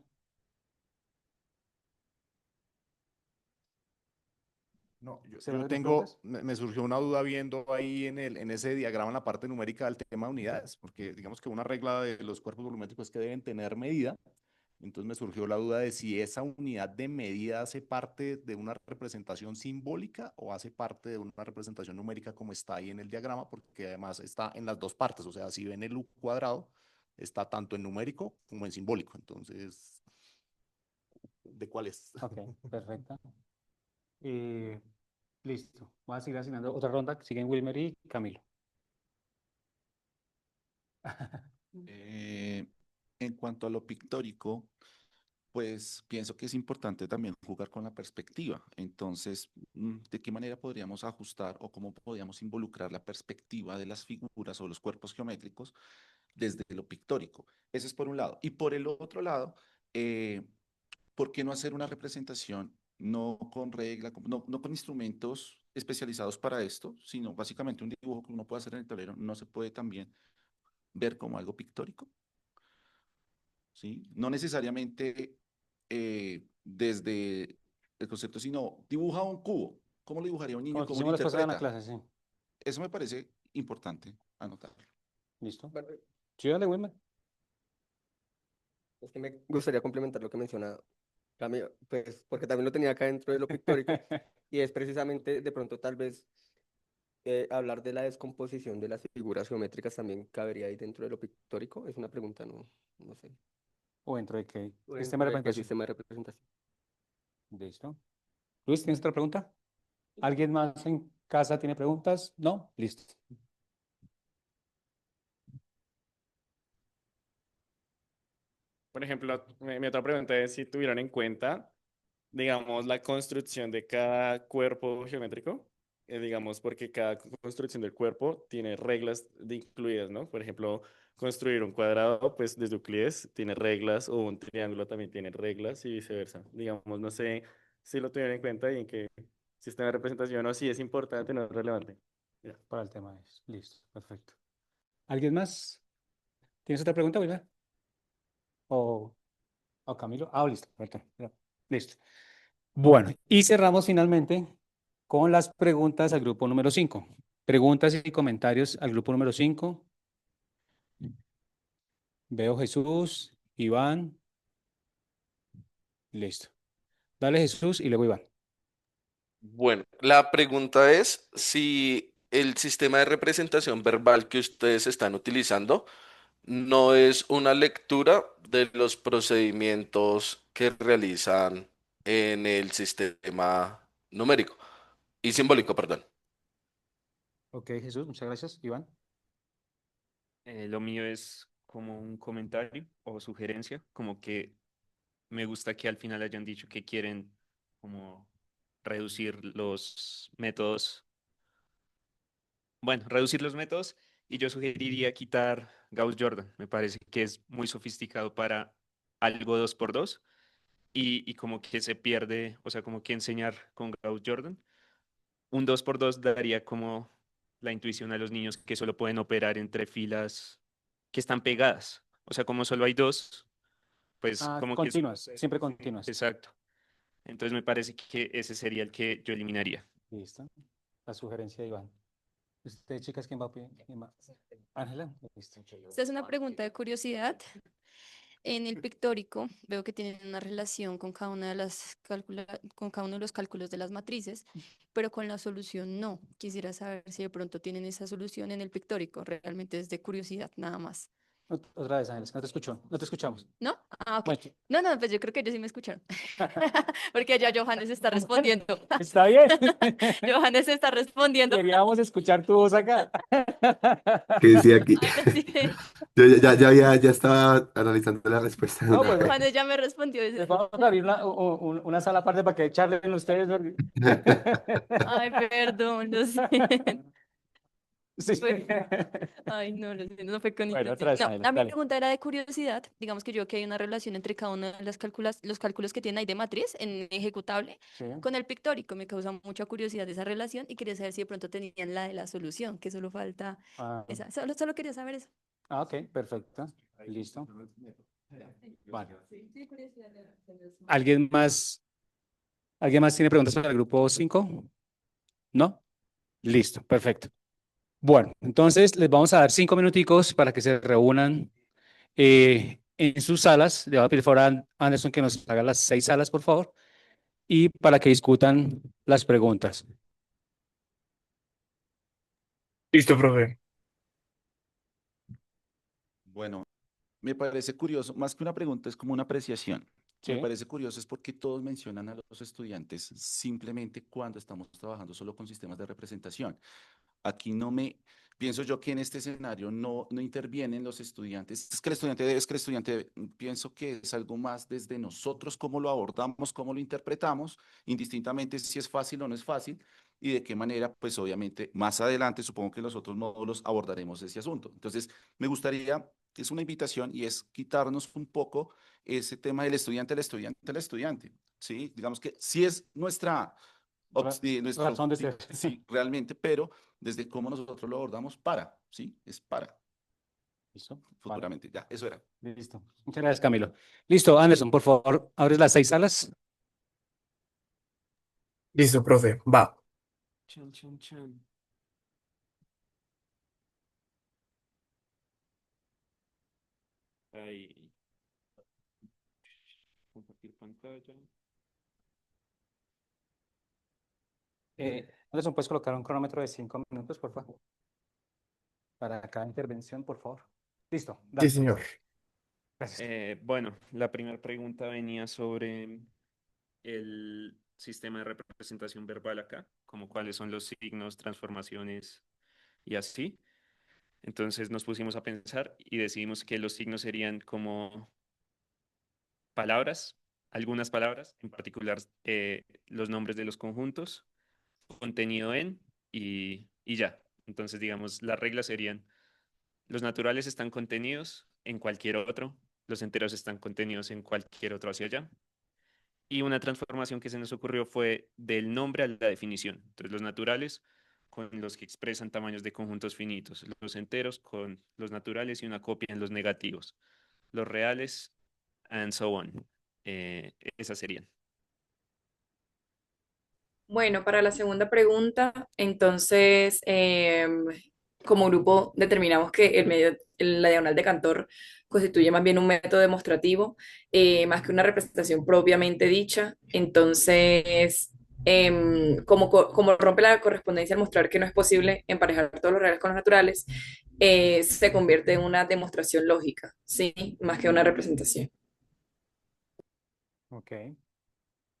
No, ¿Se van a yo hacer más tengo, preguntas? me surgió una duda viendo ahí en ese diagrama, en la parte numérica del tema de unidades, porque digamos que una regla de los cuerpos volumétricos es que deben tener medida. Entonces me surgió la duda de si esa unidad de medida hace parte de una representación simbólica o hace parte de una representación numérica como está ahí en el diagrama, porque además está en las dos partes. O sea, si ven el U cuadrado, está tanto en numérico como en simbólico. Entonces, ¿de cuál es? Ok, perfecto. Eh, listo. Voy a seguir asignando otra ronda. Siguen Wilmer y Camilo. Eh, en cuanto a lo pictórico, pues pienso que es importante también jugar con la perspectiva. Entonces, ¿de qué manera podríamos ajustar o cómo podríamos involucrar la perspectiva de las figuras o los cuerpos geométricos desde lo pictórico? Eso es por un lado. Y por el otro lado, ¿por qué no hacer una representación no con regla, no con instrumentos especializados para esto, sino básicamente un dibujo que uno puede hacer en el tablero, no se puede también ver como algo pictórico, ¿sí? No necesariamente desde el concepto, sino dibuja un cubo. ¿Cómo lo dibujaría un niño? Como que ¿Cómo lo hicimos las cosas en la interpreta? clase, sí. Eso me parece importante anotarlo. ¿Listo? Bueno, Sí, dale, Wilmer. es que me gustaría complementar lo que menciona Camilo, pues porque también lo tenía acá dentro de lo pictórico y es precisamente de pronto tal vez hablar de la descomposición de las figuras geométricas también cabería ahí dentro de lo pictórico. Es una pregunta, no sé. ¿O dentro de qué O sistema dentro de de qué representación? sistema de representación. Listo. Luis, ¿tienes otra pregunta? ¿Alguien más en casa tiene preguntas? ¿No? Listo. Por ejemplo, mi otra pregunta es si tuvieran en cuenta, digamos, la construcción de cada cuerpo geométrico, digamos, porque cada construcción del cuerpo tiene reglas incluidas, ¿no? Por ejemplo, construir un cuadrado, pues desde Euclides tiene reglas, o un triángulo también tiene reglas y viceversa. Digamos, no sé si lo tuvieron en cuenta y en qué sistema de representación o si es importante o no es relevante. Ya. Para el tema es. Listo, perfecto. ¿Alguien más? ¿Tienes otra pregunta, Wilmer? ¿O, o Camilo? Ah, listo, perfecto. Ya. Listo. Bueno, y cerramos finalmente con las preguntas al grupo número 5. Preguntas y comentarios al grupo número 5. Veo Jesús, Iván. Listo. Dale Jesús y luego Iván. Bueno, la pregunta es si el sistema de representación verbal que ustedes están utilizando no es una lectura de los procedimientos que realizan en el sistema numérico y simbólico, perdón. Ok, Jesús, muchas gracias. Iván. Lo mío es como un comentario o sugerencia, como que me gusta que al final hayan dicho que quieren como reducir los métodos, bueno, reducir los métodos y yo sugeriría quitar Gauss-Jordan. Me parece que es muy sofisticado para algo 2x2 y como que se pierde, o sea, como que enseñar con Gauss-Jordan. Un 2x2 daría como la intuición a los niños que solo pueden operar entre filas que están pegadas. O sea, como solo hay dos, pues Ah, como que es... continuas, siempre continuas. Exacto. Entonces me parece que ese sería el que yo eliminaría. Listo. La sugerencia de Iván. ¿Usted, chicas, quién va a pedir? Ángela. Listo. Esta es una pregunta de curiosidad. En el pictórico veo que tienen una relación con cada una de con cada uno de los cálculos de las matrices, pero con la solución no. Quisiera saber si de pronto tienen esa solución en el pictórico. Realmente es de curiosidad, nada más. Otra vez, Ángeles, no te escucho. No te escuchamos. ¿No? Ah, ok. Bueno, No, pues yo creo que ellos sí me escucharon. Porque ya Johannes está respondiendo. está bien. Johannes está respondiendo. Queríamos escuchar tu voz acá. ¿Qué decía aquí? Ay, no, sí. Yo ya estaba analizando la respuesta de No, una pues vez. Johannes ya me respondió. les vamos a abrir una sala aparte para que charlen ustedes. Porque- Ay, perdón, lo siento. Sí. Ay, no, lo siento, no fue con Bueno, intención. otra vez, No, Ángeles, mi dale. pregunta era de curiosidad. Digamos que yo que hay una relación entre cada una de los cálculos que tiene ahí de matriz en ejecutable Sí. con el pictórico. Me causa mucha curiosidad esa relación y quería saber si de pronto tenían la de la solución, que solo falta Ah, esa. Solo quería saber eso. ok, perfecto. Listo. Vale. Sí, curiosidad. ¿Alguien más tiene preguntas para el grupo 5? ¿No? Listo, perfecto. Bueno, entonces les vamos a dar 5 minuticos para que se reúnan en sus salas. Le voy a pedir por favor a Anderson que nos haga las 6 salas, por favor, y para que discutan las preguntas. Listo, profe. Bueno, me parece curioso, más que una pregunta, es como una apreciación. Me Sí. parece curioso es porque todos mencionan a los estudiantes simplemente cuando estamos trabajando solo con sistemas de representación. Aquí pienso yo que en este escenario no intervienen los estudiantes. Es que el estudiante, pienso que es algo más desde nosotros, cómo lo abordamos, cómo lo interpretamos, indistintamente si es fácil o no es fácil, y de qué manera, pues obviamente, más adelante, supongo que en los otros módulos abordaremos ese asunto. Entonces, me gustaría, es una invitación y es quitarnos un poco ese tema del estudiante, el estudiante, el estudiante. ¿sí? Digamos que sí es nuestra, nuestro Razón de objetivo, ser. sí, realmente, pero desde cómo nosotros lo abordamos para, ¿sí? Es para Listo. Vale. futuramente. Ya, eso era. Listo. Muchas gracias, Camilo. Listo, Anderson, por favor, abres las 6 salas. Listo, profe, va. Chan, chan, chan. Ahí. Compartir pantalla. Anderson, ¿puedes colocar un cronómetro de 5 minutos, por favor? Para cada intervención, por favor. Listo, Sí, dale. señor. Gracias. Bueno, la primera pregunta venía sobre el sistema de representación verbal acá, como cuáles son los signos, transformaciones y así. Entonces nos pusimos a pensar y decidimos que los signos serían como palabras, algunas palabras, en particular los nombres de los conjuntos, contenido en y ya. Entonces, digamos, las reglas serían, los naturales están contenidos en cualquier otro, los enteros están contenidos en cualquier otro hacia allá. Y una transformación que se nos ocurrió fue del nombre a la definición. Entonces, los naturales con los que expresan tamaños de conjuntos finitos, los enteros con los naturales y una copia en los negativos, los reales, and so on. Esas serían. Bueno, para la segunda pregunta, entonces, como grupo determinamos que la diagonal de Cantor constituye más bien un método demostrativo, más que una representación propiamente dicha. Entonces, como rompe la correspondencia al mostrar que no es posible emparejar todos los reales con los naturales, se convierte en una demostración lógica, ¿sí? Más que una representación. Ok.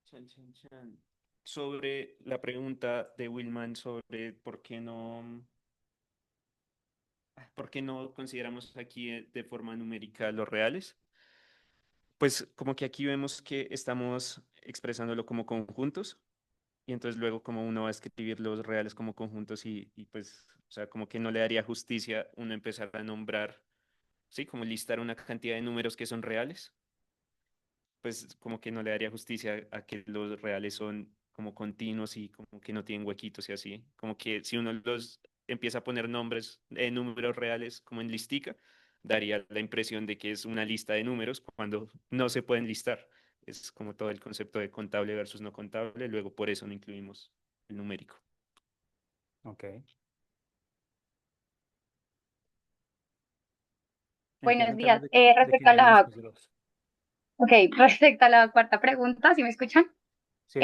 Chan, chan, chan. Sobre la pregunta de Willman sobre por qué no consideramos aquí de forma numérica los reales, pues como que aquí vemos que estamos expresándolo como conjuntos y entonces luego como uno va a escribir los reales como conjuntos y pues, o sea, como que no le daría justicia uno empezar a nombrar, sí, como listar una cantidad de números que son reales, pues como que no le daría justicia a que los reales son como continuos y como que no tienen huequitos y así. Como que si uno los empieza a poner nombres de números reales como en listica, daría la impresión de que es una lista de números cuando no se pueden listar. Es como todo el concepto de contable versus no contable, luego por eso no incluimos el numérico. Ok. Buenos Empiezan días. temas de quién habla después de los. Ok, respecto a la cuarta pregunta, ¿sí me escuchan? Sí.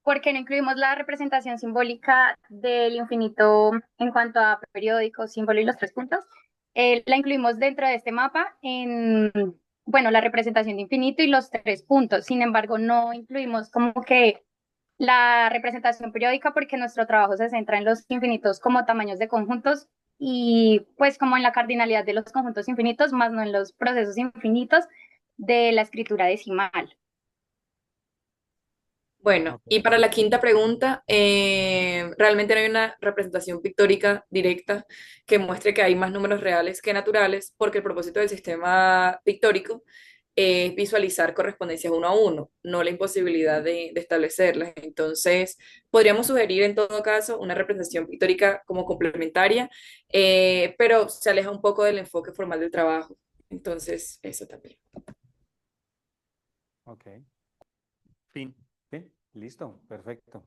¿Por qué no incluimos la representación simbólica del infinito en cuanto a periódico, símbolo y los 3 puntos? La incluimos dentro de este mapa en, bueno, la representación de infinito y los 3 puntos. Sin embargo, no incluimos como que la representación periódica porque nuestro trabajo se centra en los infinitos como tamaños de conjuntos y pues como en la cardinalidad de los conjuntos infinitos, más no en los procesos infinitos de la escritura decimal. Bueno, y para la quinta pregunta, realmente no hay una representación pictórica directa que muestre que hay más números reales que naturales, porque el propósito del sistema pictórico es visualizar correspondencias uno a uno, no la imposibilidad de establecerlas. Entonces, podríamos sugerir en todo caso una representación pictórica como complementaria, pero se aleja un poco del enfoque formal del trabajo. Entonces, eso también. Ok. Fin. Sí, listo, perfecto.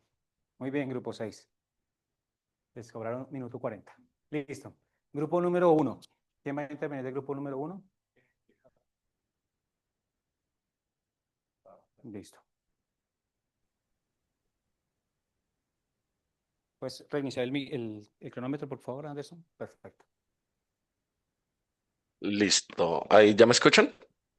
Muy bien, grupo 6. Les cobraron minuto 40. Listo. Grupo número 1. ¿Quién va a intervenir del grupo número 1? Listo. Pues reiniciar el cronómetro, por favor, Anderson. Perfecto. Listo. ¿Ahí ya me escuchan?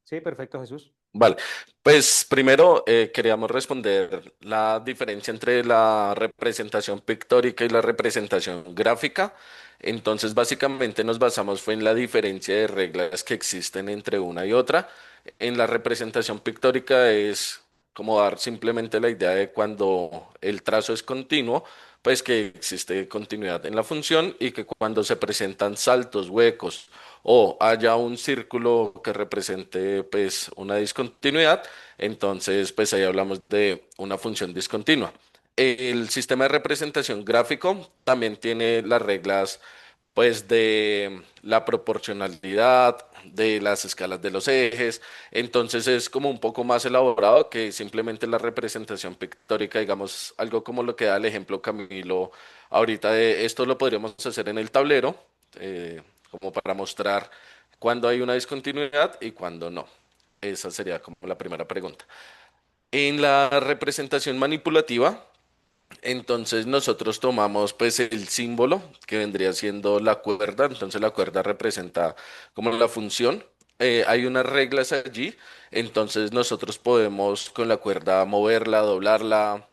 Sí, perfecto, Jesús. Vale, pues primero queríamos responder la diferencia entre la representación pictórica y la representación gráfica. Entonces, básicamente nos basamos fue en la diferencia de reglas que existen entre una y otra. En la representación pictórica es como dar simplemente la idea de cuando el trazo es continuo, pues que existe continuidad en la función y que cuando se presentan saltos, huecos o haya un círculo que represente pues una discontinuidad, Entonces, pues ahí hablamos de una función discontinua. El sistema de representación gráfico también tiene las reglas pues de la proporcionalidad, de las escalas de los ejes, entonces es como un poco más elaborado que simplemente la representación pictórica, digamos, algo como lo que da el ejemplo Camilo ahorita de esto lo podríamos hacer en el tablero, como para mostrar cuándo hay una discontinuidad y cuándo no. Esa sería como la primera pregunta. En la representación manipulativa, entonces nosotros tomamos pues el símbolo que vendría siendo la cuerda, entonces la cuerda representa como la función. Hay unas reglas allí, entonces nosotros podemos con la cuerda moverla, doblarla,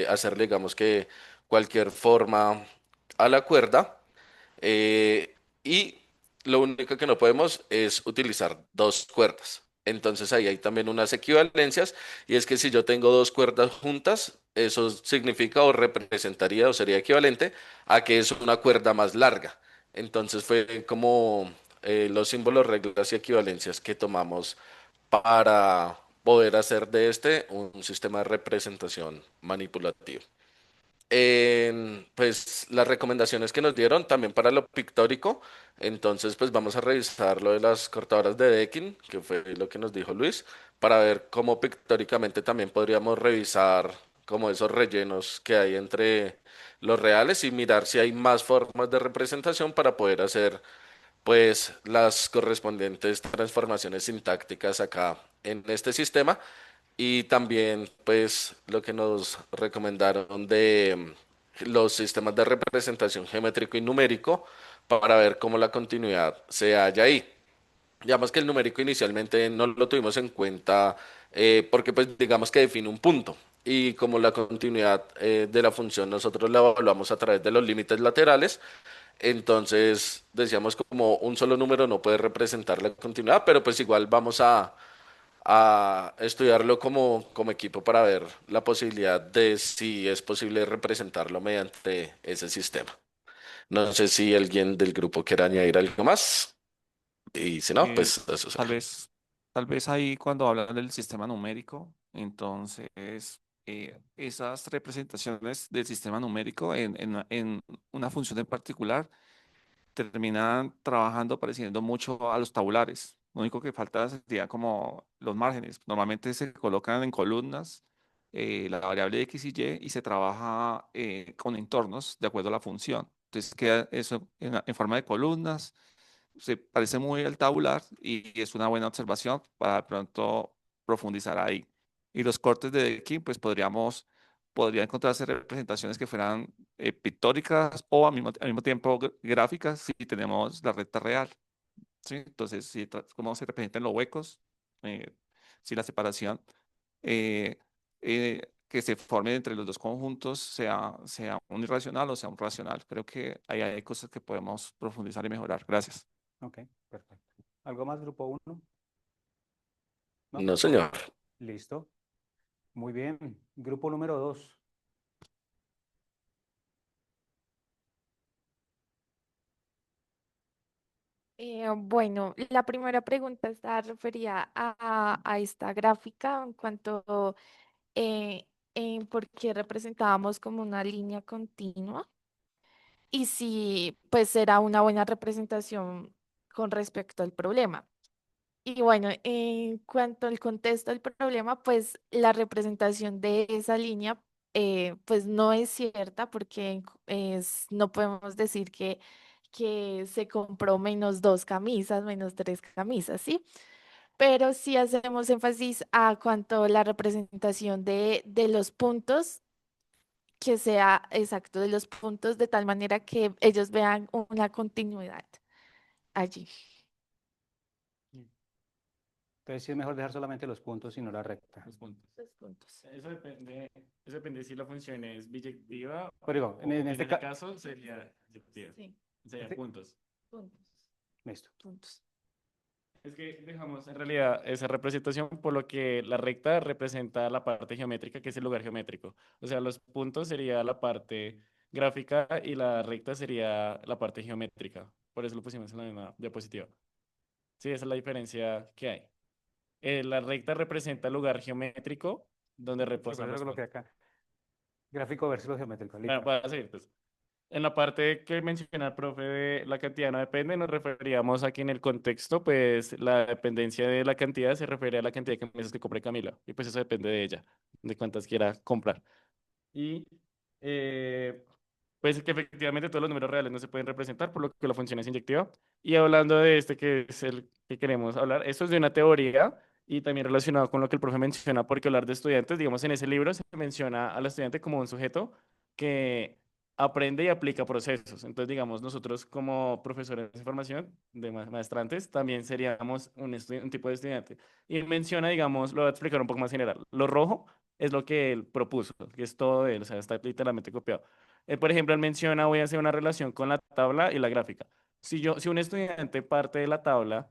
hacerle digamos que cualquier forma a la cuerda. Y lo único que no podemos es utilizar dos cuerdas. Entonces ahí hay también unas equivalencias y es que si yo tengo dos cuerdas juntas, eso significa o representaría o sería equivalente a que es una cuerda más larga. Entonces fue como los símbolos, reglas y equivalencias que tomamos para poder hacer de este un sistema de representación manipulativo. Pues las recomendaciones que nos dieron también para lo pictórico, entonces pues vamos a revisar lo de las cortadoras de decking, que fue lo que nos dijo Luis, para ver cómo pictóricamente también podríamos revisar como esos rellenos que hay entre los reales y mirar si hay más formas de representación para poder hacer pues las correspondientes transformaciones sintácticas acá en este sistema y también pues lo que nos recomendaron de los sistemas de representación geométrico y numérico para ver cómo la continuidad se halla ahí. Digamos que el numérico inicialmente no lo tuvimos en cuenta porque pues digamos que define un punto y como la continuidad de la función nosotros la evaluamos a través de los límites laterales, entonces decíamos como un solo número no puede representar la continuidad, pero pues igual vamos a estudiarlo como equipo para ver la posibilidad de si es posible representarlo mediante ese sistema. No sé si alguien del grupo quiere añadir algo más y si no, Eh, pues eso tal sería. vez, tal vez ahí cuando hablan del sistema numérico, entonces esas representaciones del sistema numérico en una función en particular terminan trabajando pareciendo mucho a los tabulares. Lo único que falta sería como los márgenes. Normalmente se colocan en columnas la variable X y Y se trabaja con entornos de acuerdo a la función. Entonces queda eso en forma de columnas, se parece muy al tabular y es una buena observación para de pronto profundizar ahí. Y los cortes de Dedekind, pues podría encontrarse representaciones que fueran pictóricas o al mismo tiempo gráficas si tenemos la recta real, ¿sí? Entonces, si cómo se representan los huecos, eh, si la separación que se forme entre los dos conjuntos sea un irracional o sea un racional. Creo que ahí hay cosas que podemos profundizar y mejorar. Gracias. Ok, perfecto. ¿Algo más, grupo uno? ¿No? No, señor. Listo. Muy bien. Grupo número 2. Bueno, la primera pregunta está referida a esta gráfica en cuanto en por qué representábamos como una línea continua y si pues era una buena representación con respecto al problema. Y bueno, en cuanto al contexto del problema, pues la representación de esa línea pues no es cierta porque no podemos decir que se compró menos dos camisas, menos tres camisas, ¿sí? Pero sí hacemos énfasis a cuanto a la representación de los puntos, que sea exacto de los puntos de tal manera que ellos vean una continuidad allí. Entonces sí es mejor dejar solamente los puntos y no la recta. Los puntos. Los puntos. Eso depende si la función es biyectiva Pero digo, o en en este ese caso, caso sería biyectiva. Sí, Sería Este- puntos. puntos, listo. puntos. Es que dejamos en realidad esa representación por lo que la recta representa la parte geométrica, que es el lugar geométrico. O sea, los puntos sería la parte gráfica y la recta sería la parte geométrica. Por eso lo pusimos en la misma diapositiva. Sí, esa es la diferencia que hay. La recta representa el lugar geométrico donde reposan Recuerda los lo que puntos. acá. Gráfico versus geométrico. Bueno, Listo. para seguir, pues. En la parte que menciona el profe de la cantidad no depende, nos referíamos a que en el contexto, pues la dependencia de la cantidad se refiere a la cantidad de camisas que compre Camila. Y pues eso depende de ella, de cuántas quiera comprar. Y eh, pues que efectivamente todos los números reales no se pueden representar, por lo que la función es inyectiva. Y hablando de este que es el que queremos hablar, esto es de una teoría y también relacionado con lo que el profe menciona, porque hablar de estudiantes, digamos, en ese libro se menciona al estudiante como un sujeto que aprende y aplica procesos. Entonces, digamos, nosotros como profesores de formación, de maestrantes, también seríamos un tipo de estudiante. Y menciona, digamos, lo voy a explicar un poco más general. Lo rojo es lo que él propuso, que es todo de él, o sea, está literalmente copiado. Por ejemplo, él menciona, voy a hacer una relación con la tabla y la gráfica. Si un estudiante parte de la tabla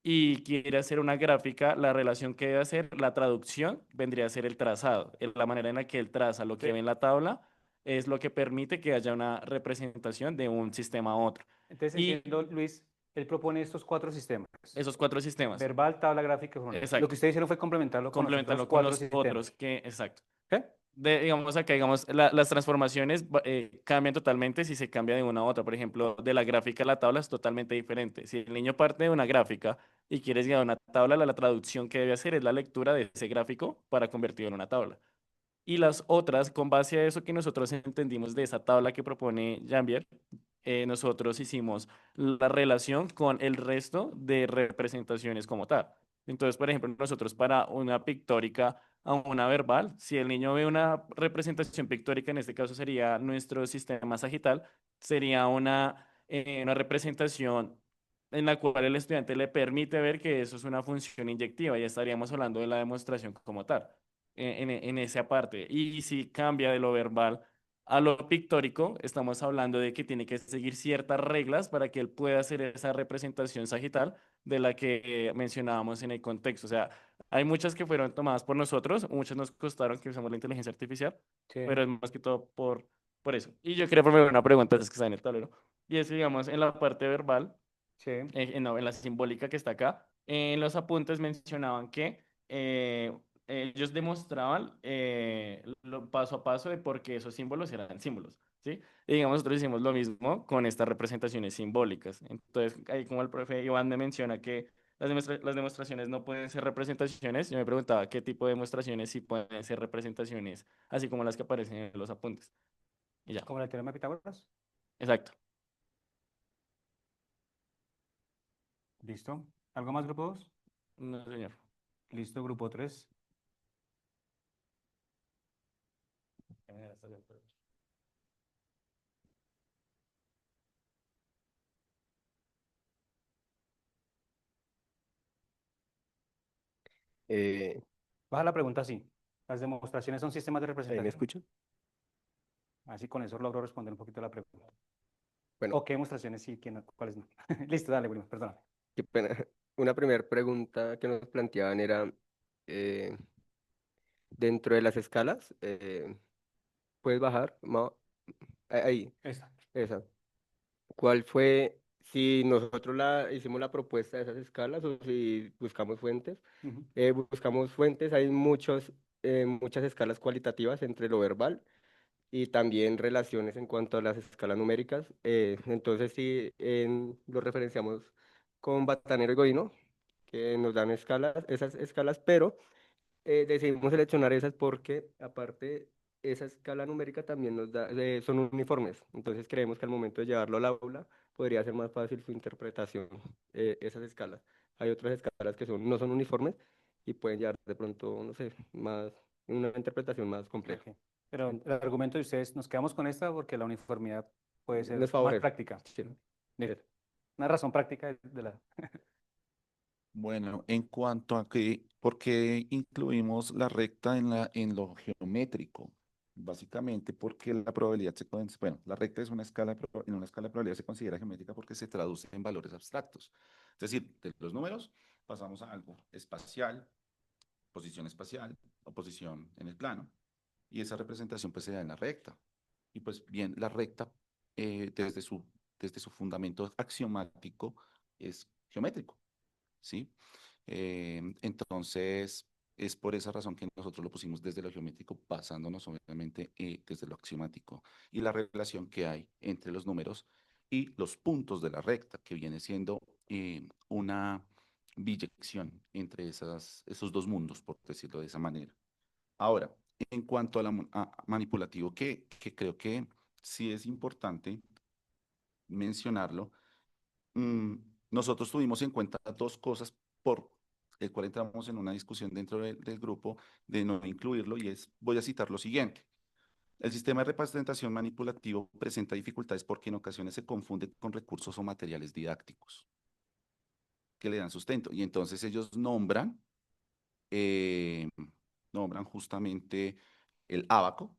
y quiere hacer una gráfica, la relación que debe hacer, la traducción, vendría a ser el trazado. La manera en la que él traza lo que Sí. ve en la tabla es lo que permite que haya una representación de un sistema a otro. Entonces Y entiendo, Luis, él propone estos 4 sistemas. esos 4 sistemas, Verbal, tabla, gráfica y cronológico. Lo que exacto, ustedes hicieron fue complementarlo con los otros complementarlo con cuatro los otros sistemas. que, exacto. ¿Qué? Digamos acá, digamos, las transformaciones cambian totalmente si se cambia de una a otra. Por ejemplo, de la gráfica a la tabla es totalmente diferente. Si el niño parte de una gráfica y quiere llegar a una tabla, la traducción que debe hacer es la lectura de ese gráfico para convertirlo en una tabla. Y las otras, con base a eso que nosotros entendimos de esa tabla que propone Jambier, nosotros hicimos la relación con el resto de representaciones como tal. Entonces, por ejemplo, nosotros para una pictórica a una verbal, si el niño ve una representación pictórica, en este caso sería nuestro sistema sagital, sería una representación en la cual el estudiante le permite ver que eso es una función inyectiva, ya estaríamos hablando de la demostración como tal, en esa parte. Y si cambia de lo verbal a lo pictórico, estamos hablando de que tiene que seguir ciertas reglas para que él pueda hacer esa representación sagital de la que mencionábamos en el contexto. O sea, hay muchas que fueron tomadas por nosotros, muchas nos costaron que usamos la inteligencia artificial, Sí. pero es más que todo por eso. Y yo quería formular una pregunta, es que está en el tablero. Y es, digamos, en la parte verbal, Sí. no, en la simbólica que está acá, en los apuntes mencionaban que ellos demostraban lo paso a paso de por qué esos símbolos eran símbolos, ¿sí? Y digamos, nosotros hicimos lo mismo con estas representaciones simbólicas. Entonces, ahí como el profe Iván me menciona que las demostraciones no pueden ser representaciones, yo me preguntaba qué tipo de demostraciones sí pueden ser representaciones, así como las que aparecen en los apuntes. Y ya, ¿Como la teorema de Pitágoras? exacto. Listo. ¿Algo más, grupo 2? No, señor. Listo, grupo 3. Eh, Baja la pregunta así. ¿Las demostraciones son sistemas de ¿Ahí me representación? escuchan? Así con eso logro responder un poquito la pregunta. Bueno, ¿O qué demostraciones sí, cuáles no? Listo, dale, Wilmer, perdona. qué pena. Una primera pregunta que nos planteaban era, eh, dentro de las escalas, ¿puedes bajar? Ahí, Esta. esa. ¿Cuál fue, si nosotros hicimos la propuesta de esas escalas o si buscamos fuentes? Ujú. Buscamos fuentes, hay muchas escalas cualitativas entre lo verbal y también relaciones en cuanto a las escalas numéricas. Entonces sí, lo referenciamos con Batanero y Godino, que nos dan esas escalas, pero decidimos seleccionar esas porque aparte esa escala numérica también son uniformes. Entonces creemos que al momento de llevarlo al aula podría ser más fácil su interpretación, esas escalas. Hay otras escalas que no son uniformes y pueden llevar de pronto, no sé, una interpretación más compleja. Ok. Pero el argumento de ustedes, nos quedamos con esta porque la uniformidad puede ser Nos más favorece. práctica. Sí. Listo. Una razón práctica de la... Bueno, en cuanto a ¿por qué incluimos la recta en lo geométrico? Básicamente porque la probabilidad bueno, la recta es en una escala de probabilidad se considera geométrica porque se traduce en valores abstractos. Es decir, de los números pasamos a algo espacial o posición en el plano, y esa representación pues se da en la recta. Y pues bien, la recta desde su fundamento axiomático es geométrico, ¿sí? Entonces, es por esa razón que nosotros lo pusimos desde lo geométrico, basándonos obviamente desde lo axiomático y la relación que hay entre los números y los puntos de la recta, que viene siendo una biyección entre esos dos mundos, por decirlo de esa manera. Ahora, en cuanto a manipulativo, que creo que sí es importante mencionarlo, mm, nosotros tuvimos en cuenta dos cosas por el cual entramos en una discusión dentro del grupo de no incluirlo y voy a citar lo siguiente. El sistema de representación manipulativo presenta dificultades porque en ocasiones se confunde con recursos o materiales didácticos que le dan sustento. Y entonces ellos eh, nombran justamente el ábaco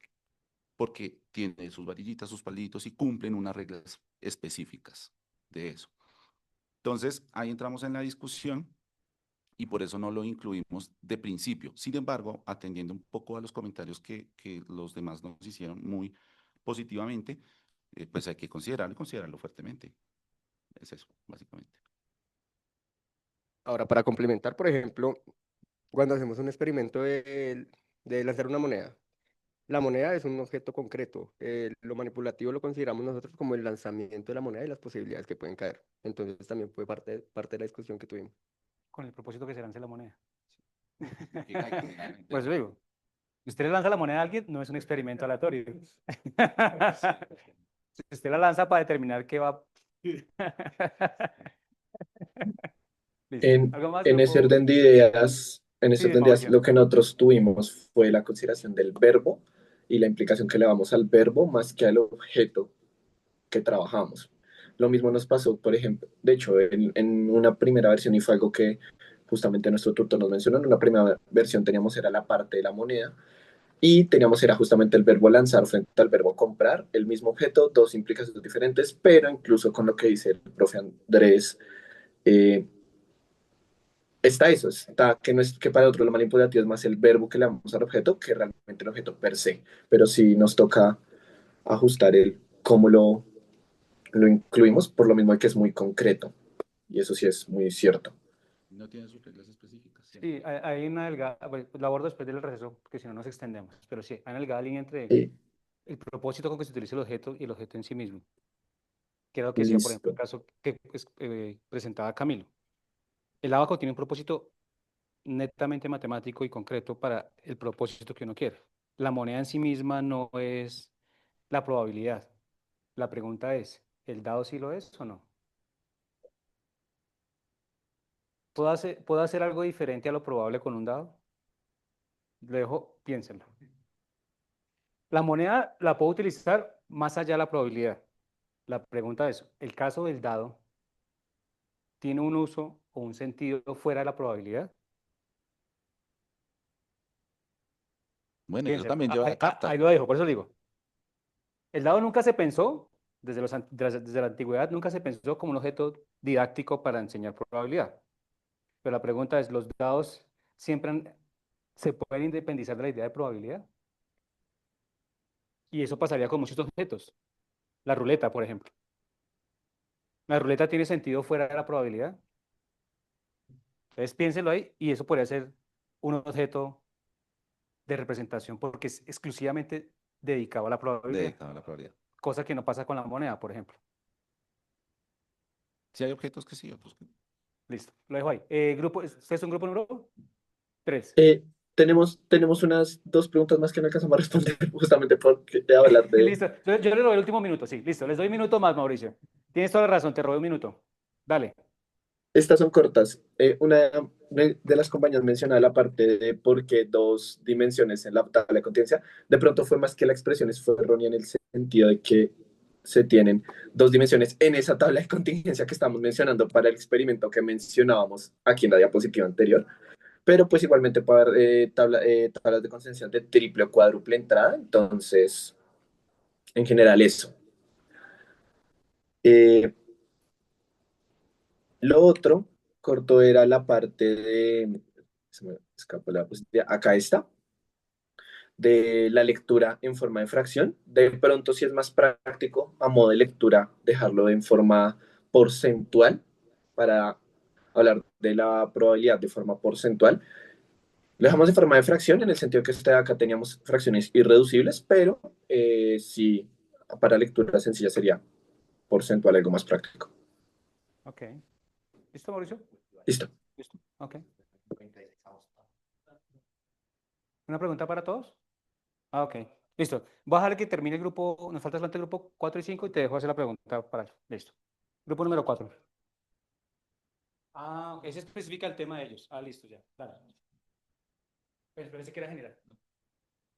porque tiene sus varillitas, sus palitos y cumplen unas reglas específicas de eso. Entonces, ahí entramos en la discusión y por eso no lo incluimos de principio. Sin embargo, atendiendo un poco a los comentarios que los demás nos hicieron muy positivamente, pues hay que considerarlo y considerarlo fuertemente. Es eso, básicamente. Ahora, para complementar, por ejemplo, cuando hacemos un experimento de lanzar una moneda, la moneda es un objeto concreto. Lo manipulativo lo consideramos nosotros como el lanzamiento de la moneda y las posibilidades que pueden caer. Entonces también fue parte de la discusión que tuvimos. Con el propósito que se lance la moneda. Que caiga finalmente. Pues digo, si usted le lanza la moneda a alguien, no es un experimento aleatorio. Si usted la lanza para determinar qué va. Listo. ¿Algo más, En ese grupo? orden de ideas, Sí, Mauricio. lo que nosotros tuvimos fue la consideración del verbo y la implicación que le damos al verbo más que al objeto que trabajamos. Lo mismo nos pasó, por ejemplo, de hecho, en una primera versión, y fue algo que justamente nuestro tutor nos mencionó, en una primera versión teníamos era la parte de la moneda y teníamos era justamente el verbo lanzar frente al verbo comprar, el mismo objeto, dos implicaciones diferentes, pero incluso con lo que dice el profe Andrés, eh, está eso, está que no es que para otro lo manipulativo es más el verbo que le damos al objeto que realmente el objeto per se, pero sí nos toca ajustar el cómo lo incluimos, por lo mismo que es muy concreto, y eso sí es muy cierto. No tiene sus reglas específicas. Sí, hay una delgada, pues lo abordo después del receso, porque si no nos extendemos, pero sí, hay una delgada línea entre Eh, el propósito con que se utiliza el objeto y el objeto en sí mismo. Que era lo que decía, por ejemplo, el Listo. caso que presentaba Camilo. El ábaco tiene un propósito netamente matemático y concreto para el propósito que uno quiere. La moneda en sí misma no es la probabilidad. La pregunta es, ¿el dado sí lo es o no? ¿Puedo hacer algo diferente a lo probable con un dado? Lo dejo, piénsenlo. La moneda la puedo utilizar más allá de la probabilidad. La pregunta es, ¿el caso del dado tiene un uso o un sentido fuera de la probabilidad? Bueno, eso Piénselo. también lleva la carta. Ahí lo dejo, por eso digo. El dado nunca se pensó, desde la antigüedad, nunca se pensó como un objeto didáctico para enseñar probabilidad. Pero la pregunta es, ¿los dados siempre se pueden independizar de la idea de probabilidad? Y eso pasaría con muchos objetos. La ruleta, por ejemplo. ¿La ruleta tiene sentido fuera de la probabilidad? Entonces piénselo ahí y eso podría ser un objeto de representación porque es exclusivamente dedicado a la probabilidad. Dedicado a la probabilidad. Cosa que no pasa con la moneda, por ejemplo. Sí hay objetos que sí, otros que no. Listo, lo dejo ahí. ¿Usted es un grupo número 3? Tenemos unas dos preguntas más que no alcanzamos a responder justamente porque te hablar de... Listo, yo le doy el último minuto, sí, listo. Les doy un minuto más, Mauricio. Tienes toda la razón, te robo un minuto. Dale. Estas son cortas. Una de las compañías mencionaba la parte de por qué dos dimensiones en la tabla de contingencia. De pronto fue más que la expresión fue errónea en el sentido de que se tienen dos dimensiones en esa tabla de contingencia que estamos mencionando para el experimento que mencionábamos aquí en la diapositiva anterior. Pero pues igualmente para tablas de contingencia de triple o cuádruple entrada. Entonces, en general eso. Eh, Lo otro corto era la parte de, se me escapó la diapositiva, acá está, de la lectura en forma de fracción. De pronto, si es más práctico a modo de lectura, dejarlo en forma porcentual para hablar de la probabilidad de forma porcentual. Lo dejamos de forma de fracción en el sentido que acá teníamos fracciones irreducibles, pero sí, para lectura sencilla sería porcentual, algo más práctico. Ok. ¿Listo, Mauricio? Listo. ¿Listo? Ok. ¿Una pregunta para todos? Ah, ok. Listo. Voy a dejar que termine el grupo, nos falta solamente el grupo 4 y 5 y te dejo hacer la pregunta para ello. Listo. Grupo número 4. Ah, ok. Ese especifica el tema de ellos. Ah, listo, ya. Dale. Pues parece que era general.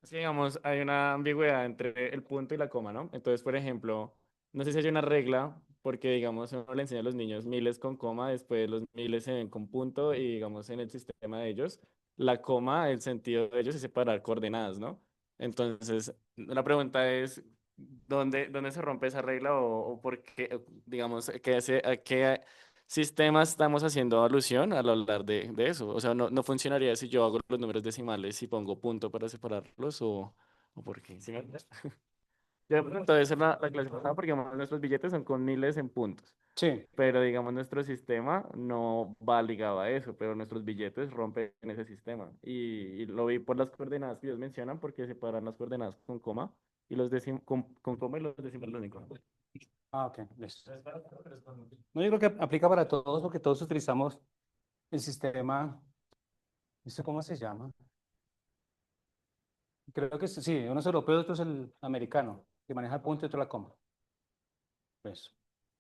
Sí, digamos, hay una ambigüedad entre el punto y la coma, ¿no? Entonces, por ejemplo, no sé si hay una regla, porque, digamos, uno le enseña a los niños miles con coma, después los miles se ven con punto, y, digamos, en el sistema de ellos, la coma, el sentido de ellos es separar coordenadas, ¿no? Entonces, la pregunta es, ¿dónde se rompe esa regla o por qué, digamos, a qué sistemas estamos haciendo alusión al hablar de eso? O sea, no funcionaría si yo hago los números decimales y pongo punto para separarlos o por qué. ¿Sí me entiendes? Yo de pronto esa es la clase pasada porque digamos, nuestros billetes son con miles en puntos. Sí. Pero digamos, nuestro sistema no va ligado a eso, pero nuestros billetes rompen ese sistema. Y lo vi por las coordenadas que ellos mencionan, porque separan las coordenadas con coma y con coma y los decimales únicos. Ah, ok. Listo. No, yo creo que aplica para todos porque todos utilizamos el sistema. ¿Esto cómo se llama? Creo que sí, uno es europeo, otro es el americano, que maneja el punto y otro la coma. Pues,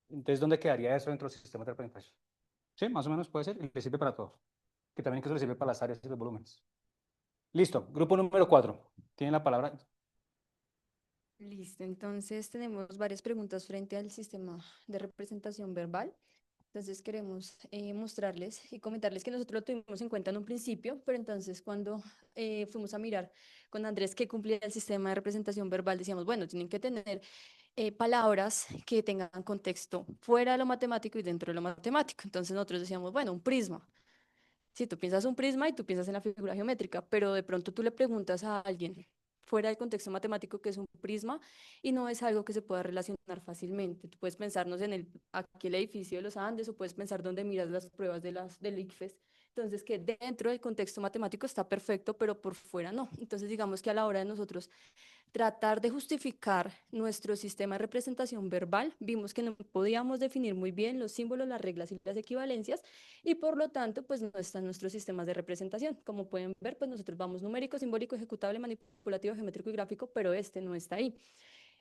entonces, ¿dónde quedaría eso dentro del sistema de representación? Sí, más o menos puede ser, y le sirve para todos. Que también que eso le sirve para las áreas y los volúmenes. Listo, grupo número 4. Tiene la palabra. Listo, entonces tenemos varias preguntas frente al sistema de representación verbal. Entonces queremos mostrarles y comentarles que nosotros lo tuvimos en cuenta en un principio, pero entonces cuando fuimos a mirar con Andrés que cumplía el sistema de representación verbal, decíamos, bueno, tienen que tener palabras que tengan contexto fuera de lo matemático y dentro de lo matemático. Entonces nosotros decíamos, bueno, un prisma. Si tú piensas un prisma y tú piensas en la figura geométrica, pero de pronto tú le preguntas a alguien fuera del contexto matemático que es un prisma y no es algo que se pueda relacionar fácilmente. Tú puedes pensarnos en aquí el edificio de los Andes o puedes pensar dónde miras las pruebas del ICFES. Entonces, que dentro del contexto matemático está perfecto, pero por fuera no. Entonces, digamos que a la hora de nosotros tratar de justificar nuestro sistema de representación verbal, vimos que no podíamos definir muy bien los símbolos, las reglas y las equivalencias y por lo tanto pues no están nuestros sistemas de representación. Como pueden ver, pues nosotros vamos numérico, simbólico, ejecutable, manipulativo, geométrico y gráfico, pero este no está ahí.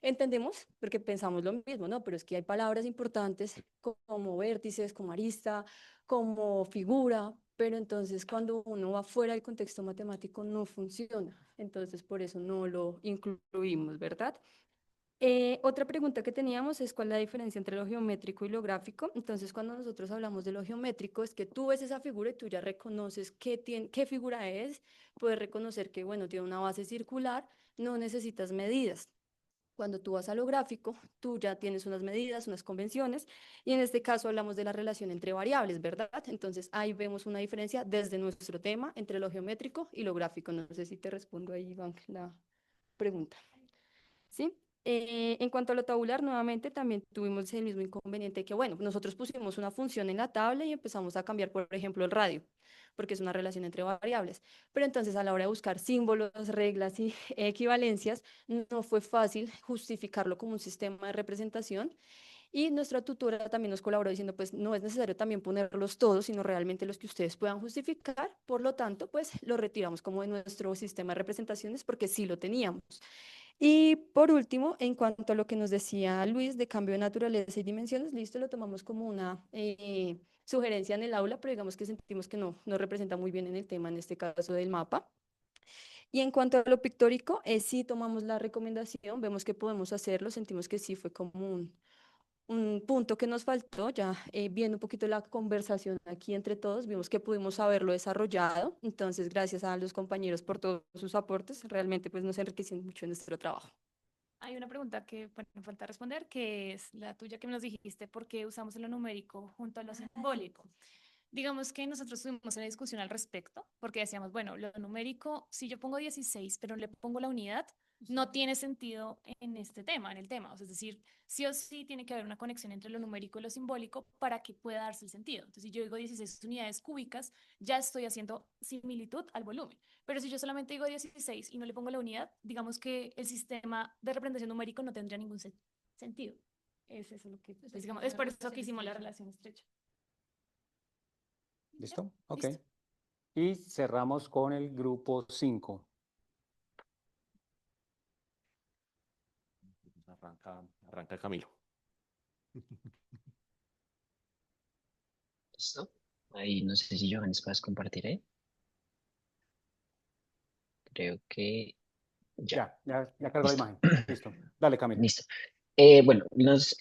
Entendemos, porque pensamos lo mismo, ¿no? Pero es que hay palabras importantes como vértices, como arista, como figura, pero entonces cuando uno va fuera del contexto matemático no funciona. Entonces por eso no lo incluimos, ¿verdad? Otra pregunta que teníamos es cuál es la diferencia entre lo geométrico y lo gráfico. Entonces, cuando nosotros hablamos de lo geométrico, es que tú ves esa figura y tú ya reconoces qué figura es, puedes reconocer que, bueno, tiene una base circular, no necesitas medidas. Cuando tú vas a lo gráfico, tú ya tienes unas medidas, unas convenciones, y en este caso hablamos de la relación entre variables, ¿verdad? Entonces ahí vemos una diferencia desde nuestro tema entre lo geométrico y lo gráfico. No sé si te respondo ahí, Iván, la pregunta. ¿Sí? En cuanto a lo tabular, nuevamente también tuvimos el mismo inconveniente que, bueno, nosotros pusimos una función en la tabla y empezamos a cambiar, por ejemplo, el radio, porque es una relación entre variables. Pero entonces a la hora de buscar símbolos, reglas y equivalencias, no fue fácil justificarlo como un sistema de representación. Y nuestra tutora también nos colaboró diciendo, pues no es necesario también ponerlos todos, sino realmente los que ustedes puedan justificar. Por lo tanto, pues lo retiramos como de nuestro sistema de representaciones porque sí lo teníamos. Y por último, en cuanto a lo que nos decía Luis de cambio de naturaleza y dimensiones, listo, lo tomamos como una sugerencia en el aula, pero digamos que sentimos que no representa muy bien en el tema, en este caso del mapa. Y en cuanto a lo pictórico, sí tomamos la recomendación, vemos que podemos hacerlo, sentimos que sí fue como un punto que nos faltó, ya viendo un poquito la conversación aquí entre todos, vimos que pudimos haberlo desarrollado, entonces gracias a los compañeros por todos sus aportes, realmente pues nos enriquecieron mucho en nuestro trabajo. Hay una pregunta que bueno, me falta responder, que es la tuya que nos dijiste, ¿por qué usamos lo numérico junto a lo simbólico? Digamos que nosotros tuvimos una discusión al respecto, porque decíamos, bueno, lo numérico, si yo pongo 16, pero le pongo la unidad, no tiene sentido en este tema, en el tema. O sea, es decir, sí o sí tiene que haber una conexión entre lo numérico y lo simbólico para que pueda darse el sentido. Entonces, si yo digo 16 unidades cúbicas, ya estoy haciendo similitud al volumen. Pero si yo solamente digo 16 y no le pongo la unidad, digamos que el sistema de representación numérico no tendría ningún sentido. Es eso lo que, pues, digamos, es por eso que hicimos la relación estrecha. ¿Listo? Ok. Listo. Y cerramos con el grupo 5. Arranca Camilo. ¿Listo? Ahí no sé si Johannes puedes compartir, ¿eh? Creo que ya. Ya cargó la Listo. imagen. Listo. Dale, Camilo. Listo. Bueno,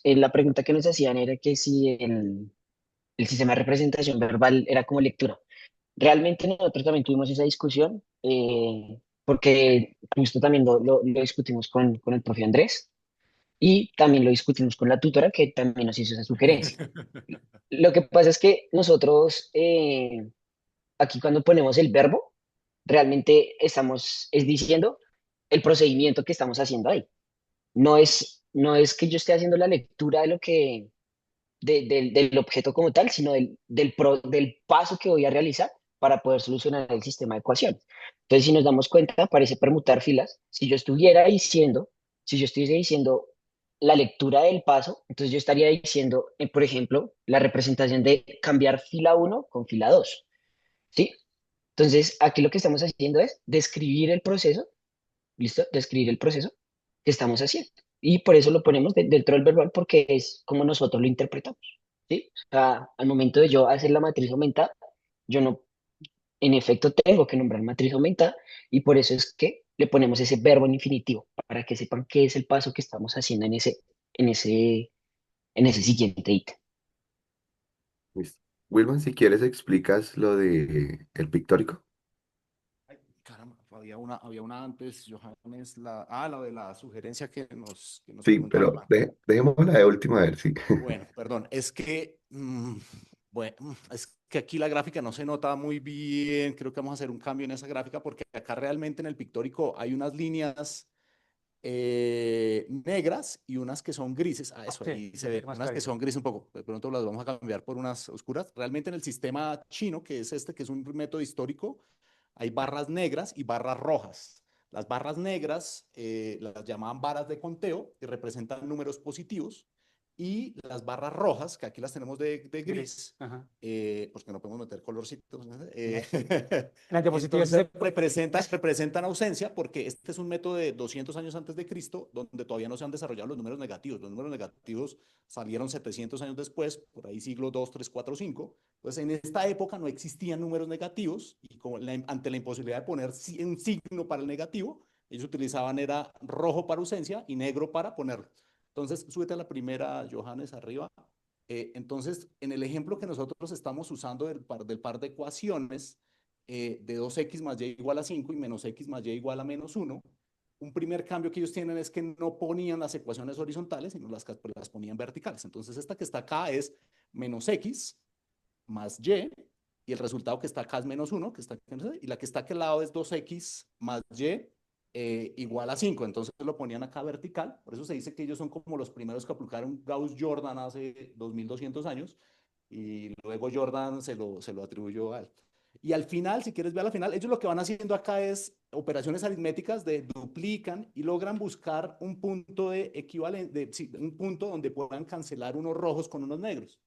la pregunta que nos hacían era que si el sistema de representación verbal era como lectura. Realmente nosotros también tuvimos esa discusión, porque justo también lo discutimos con el profe Andrés y también lo discutimos con la tutora que también nos hizo esa sugerencia. Lo que pasa es que nosotros aquí cuando ponemos el verbo, realmente es diciendo el procedimiento que estamos haciendo ahí. No es que yo esté haciendo la lectura de lo que, del objeto como tal, sino del paso que voy a realizar para poder solucionar el sistema de ecuaciones. Entonces, si nos damos cuenta, parece permutar filas. Si yo estuviese diciendo la lectura del paso, entonces yo estaría diciendo, por ejemplo, la representación de cambiar fila uno con fila 2, ¿sí? Entonces, aquí lo que estamos haciendo es describir el proceso, ¿listo? Describir el proceso que estamos haciendo. Y por eso lo ponemos dentro del verbal porque es como nosotros lo interpretamos, ¿sí? O sea, al momento de yo hacer la matriz aumentada, yo no, en efecto, tengo que nombrar matriz aumentada y por eso es que le ponemos ese verbo en infinitivo para que sepan qué es el paso que estamos haciendo en ese, en ese siguiente ítem. Listo. Wilman, si quieres explicas lo de el pictórico. Ay, caramba, había una antes, Johannes, la de la sugerencia que nos Sí, preguntaba pero Iván. dejémosla de última a ver, sí. Bueno, perdón, es que aquí la gráfica no se nota muy bien, creo que vamos a hacer un cambio en esa gráfica porque acá realmente en el pictórico hay unas líneas negras y unas que son grises. Eso Sí, ahí se un ve, poquito más unas que clarito. son grises un poco, de pronto las vamos a cambiar por unas oscuras. Realmente en el sistema chino, que es que es un método histórico, hay barras negras y barras rojas. Las barras negras las llamaban varas de conteo y representan números positivos. Y las barras rojas, que aquí las tenemos de gris, Ajá. porque no podemos meter colorcitos, ¿no? En la diapositiva sí entonces representan ausencia porque este es un método de 200 años antes de Cristo, donde todavía no se han desarrollado los números negativos. Los números negativos salieron 700 años después, por ahí siglo 2, 3, 4, 5. Pues en esta época no existían números negativos y ante la imposibilidad de poner un signo para el negativo, ellos utilizaban era rojo para ausencia y negro para ponerlo. Entonces, súbete a la primera, Johannes, arriba. Entonces, en el ejemplo que nosotros estamos usando del par de ecuaciones de 2x más y igual a 5 y menos x más y igual a menos 1, un primer cambio que ellos tienen es que no ponían las ecuaciones horizontales, sino las ponían verticales. Entonces, esta que está acá es menos x más y el resultado que está acá es menos 1, y la que está aquí al lado es 2x más y igual a 5. Entonces lo ponían acá vertical. Por eso se dice que ellos son como los primeros que aplicaron Gauss-Jordan hace 2200 años. Y luego Jordan se lo atribuyó a él. Y al final, si quieres ver al final, ellos lo que van haciendo acá es operaciones aritméticas de duplican y logran buscar un punto de equivalente, sí, un punto donde puedan cancelar unos rojos con unos negros.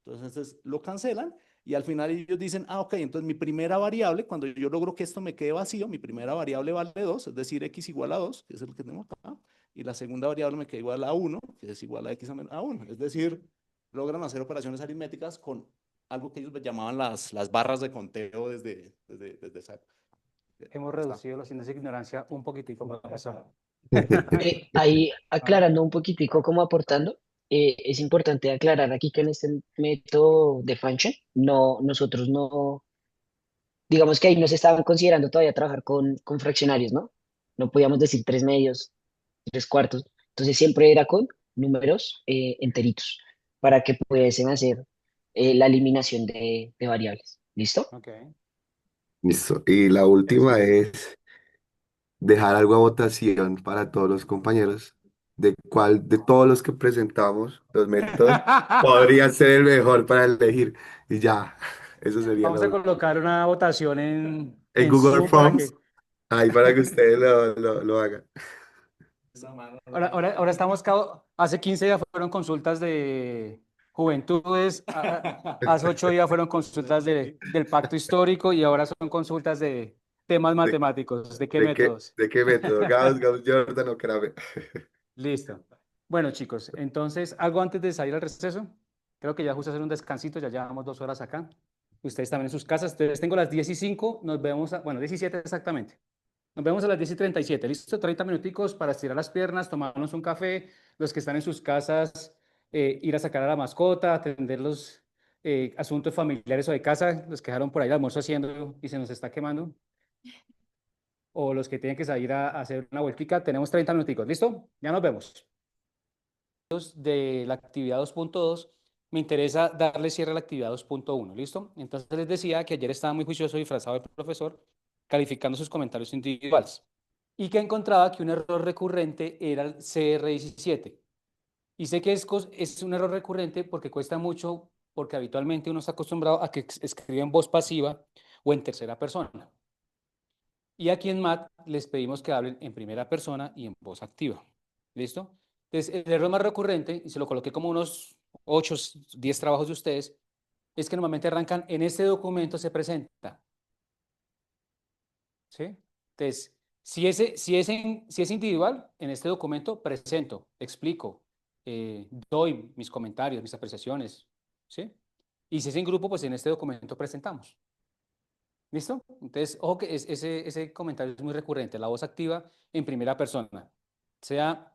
Entonces lo cancelan y al final ellos dicen, ok, entonces mi primera variable, cuando yo logro que esto me quede vacío, mi primera variable vale 2, es decir, x igual a 2, que es el que tenemos acá, y la segunda variable me queda igual a 1, que es igual a x a 1. Es decir, logran hacer operaciones aritméticas con algo que ellos llamaban las barras de conteo desde esa época. Hemos reducido los índices de ignorancia un poquitico, profesor. Ahí aclarando un poquitico, como aportando, es importante aclarar aquí que en este método de function, nosotros no, digamos que ahí no se estaban considerando todavía trabajar con fraccionarios, ¿no? No podíamos decir 3 medios, 3 cuartos. Entonces siempre era con números enteritos para que pudiesen hacer la eliminación de variables. ¿Listo? Ok. Listo. Y la última es dejar algo a votación para todos los compañeros de cuál de todos los que presentamos, los métodos, podría ser el mejor para elegir. Y ya, eso sería Vamos lo a último. colocar una votación En en Google Zoom para Forms, que... ahí para que ustedes lo hagan. Ahora estamos, hace 15 días fueron consultas de juventudes, hace 8 días fueron consultas del pacto histórico y ahora son consultas de temas ¿De, matemáticos. ¿De qué métodos? de qué método? Gauss, Jordan o Kramer. Listo. Bueno, chicos, entonces, algo antes de salir al receso. Creo que ya justo hacer un descansito, ya llevamos 2 horas acá. Ustedes también en sus casas. Entonces, tengo las 10:05, nos vemos, bueno, 17 exactamente. Nos vemos a las 10:37. ¿Listo? 30 minuticos para estirar las piernas, tomarnos un café. Los que están en sus casas, ir a sacar a la mascota, atender los asuntos familiares o de casa, los que dejaron por ahí el almuerzo haciendo y se nos está quemando. O los que tienen que salir a hacer una vueltica. Tenemos 30 minuticos. ¿Listo? Ya nos vemos. De la actividad 2.2, me interesa darle cierre a la actividad 2.1. ¿Listo? Entonces les decía que ayer estaba muy juicioso disfrazado del profesor, calificando sus comentarios individuales y que encontraba que un error recurrente era el CR17. Y sé que es un error recurrente porque cuesta mucho, porque habitualmente uno está acostumbrado a que escriba en voz pasiva o en tercera persona. Y aquí en MAT les pedimos que hablen en primera persona y en voz activa. ¿Listo? Entonces, el error más recurrente, y se lo coloqué como unos 8, 10 trabajos de ustedes, es que normalmente arrancan en este documento se presenta. ¿Sí? Entonces, si es individual, en este documento presento, explico, doy mis comentarios, mis apreciaciones. ¿Sí? Y si es en grupo, pues en este documento presentamos. ¿Listo? Entonces, ojo que ese comentario es muy recurrente, la voz activa en primera persona, sea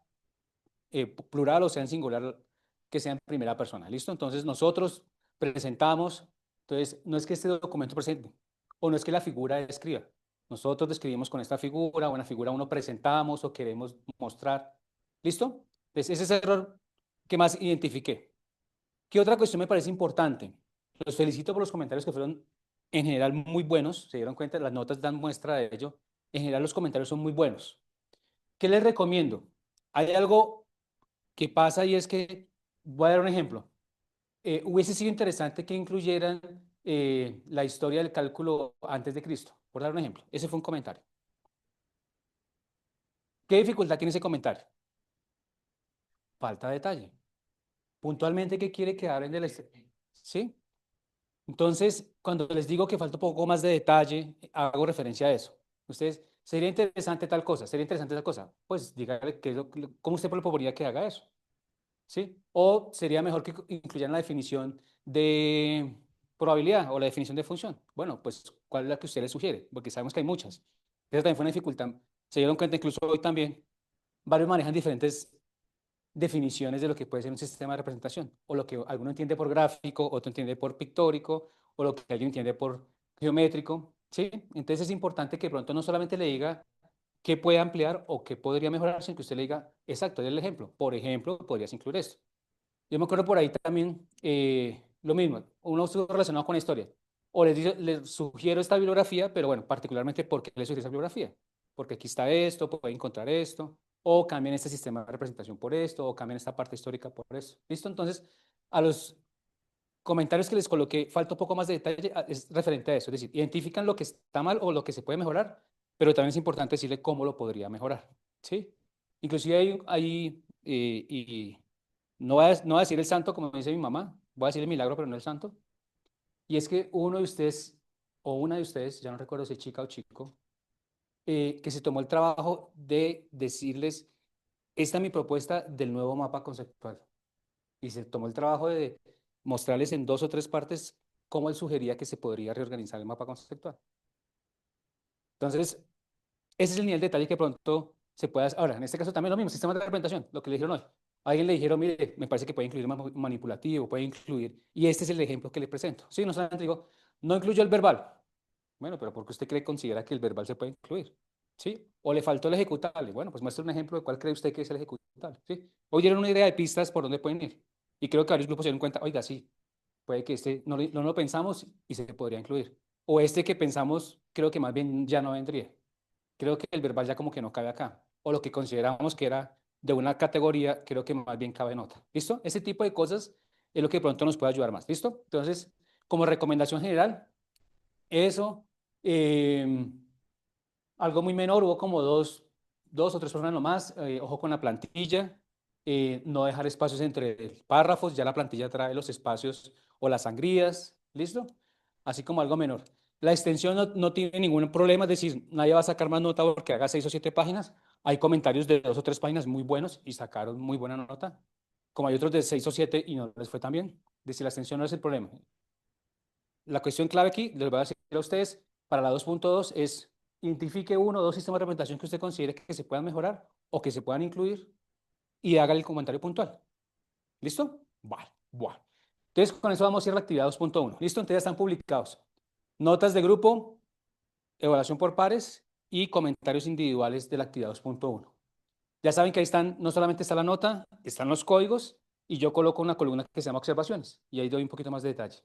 plural o sea en singular, que sea en primera persona. ¿Listo? Entonces, nosotros presentamos, entonces, no es que este documento presente, o no es que la figura escriba. Nosotros describimos con esta figura, o en la figura uno presentamos o queremos mostrar. ¿Listo? Entonces, ese es el error que más identifiqué. ¿Qué otra cuestión me parece importante? Los felicito por los comentarios que fueron en general muy buenos. Se dieron cuenta, las notas dan muestra de ello. En general los comentarios son muy buenos. ¿Qué les recomiendo? Hay algo que pasa y es que, voy a dar un ejemplo. Hubiese sido interesante que incluyeran la historia del cálculo antes de Cristo, por dar un ejemplo. Ese fue un comentario. ¿Qué dificultad tiene ese comentario? Falta de detalle. Puntualmente, ¿qué quiere que hablen de la historia? ¿Sí? Entonces, cuando les digo que falta un poco más de detalle, hago referencia a eso. Ustedes, sería interesante tal cosa, sería interesante tal cosa. Pues dígale cómo usted propondría que haga eso. ¿Sí? O sería mejor que incluyan la definición de probabilidad o la definición de función. Bueno, pues, ¿cuál es la que usted le sugiere? Porque sabemos que hay muchas. Esa también fue una dificultad. Se dieron cuenta, incluso hoy también, varios manejan diferentes definiciones de lo que puede ser un sistema de representación, o lo que alguno entiende por gráfico, otro entiende por pictórico, o lo que alguien entiende por geométrico, ¿sí? Entonces es importante que pronto no solamente le diga qué puede ampliar o qué podría mejorar, sino que usted le diga, exacto, el ejemplo. Por ejemplo, podrías incluir esto. Yo me acuerdo por ahí también, lo mismo, uno estuvo relacionado con la historia. O les sugiero esta bibliografía, pero bueno, particularmente, ¿por qué les sugiero esa bibliografía? Porque aquí está esto, puede encontrar esto, o cambien este sistema de representación por esto, o cambien esta parte histórica por eso. ¿Listo? Entonces, a los comentarios que les coloqué, falta un poco más de detalle, es referente a eso. Es decir, identifican lo que está mal o lo que se puede mejorar, pero también es importante decirle cómo lo podría mejorar. ¿Sí? Inclusive y no voy a decir el santo como dice mi mamá, voy a decir el milagro, pero no el santo. Y es que uno de ustedes, o una de ustedes, ya no recuerdo si es chica o chico, que se tomó el trabajo de decirles, esta es mi propuesta del nuevo mapa conceptual. Y se tomó el trabajo de mostrarles en 2 o 3 partes cómo él sugería que se podría reorganizar el mapa conceptual. Entonces, ese es el nivel de detalle que pronto se puede hacer. Ahora, en este caso también lo mismo, sistema de representación, lo que le dijeron hoy. A alguien le dijeron, mire, me parece que puede incluir manipulativo, puede incluir, y este es el ejemplo que le presento. Sí, no solamente digo, no incluyo el verbal. Bueno, pero ¿por qué usted considera que el verbal se puede incluir? ¿Sí? O le faltó el ejecutable. Bueno, pues muestre un ejemplo de cuál cree usted que es el ejecutable. ¿Sí? O dieron una idea de pistas por dónde pueden ir. Y creo que varios grupos se dieron cuenta, oiga, sí, puede que este no lo pensamos y se podría incluir. O este que pensamos, creo que más bien ya no vendría. creo que el verbal ya como que no cabe acá. O lo que consideramos que era de una categoría, creo que más bien cabe en otra. ¿Listo? Ese tipo de cosas es lo que de pronto nos puede ayudar más. ¿Listo? Entonces, como recomendación general, eso, algo muy menor, hubo como dos o tres personas nomás, ojo con la plantilla, no dejar espacios entre párrafos, ya la plantilla trae los espacios o las sangrías, ¿listo? Así como algo menor. La extensión no tiene ningún problema, es decir, nadie va a sacar más nota porque haga 6 o 7 páginas. Hay comentarios de 2 o 3 páginas muy buenos y sacaron muy buena nota, como hay otros de 6 o 7 y no les fue tan bien. Es decir, la extensión no es el problema. La cuestión clave aquí, les voy a decir a ustedes, para la 2.2 es identifique uno o dos sistemas de representación que usted considere que se puedan mejorar o que se puedan incluir y haga el comentario puntual. ¿Listo? Vale, bueno. Entonces, con eso vamos a ir a la actividad 2.1. ¿Listo? Entonces ya están publicados. Notas de grupo, evaluación por pares y comentarios individuales de la actividad 2.1. Ya saben que ahí están, no solamente está la nota, están los códigos y yo coloco una columna que se llama observaciones y ahí doy un poquito más de detalle.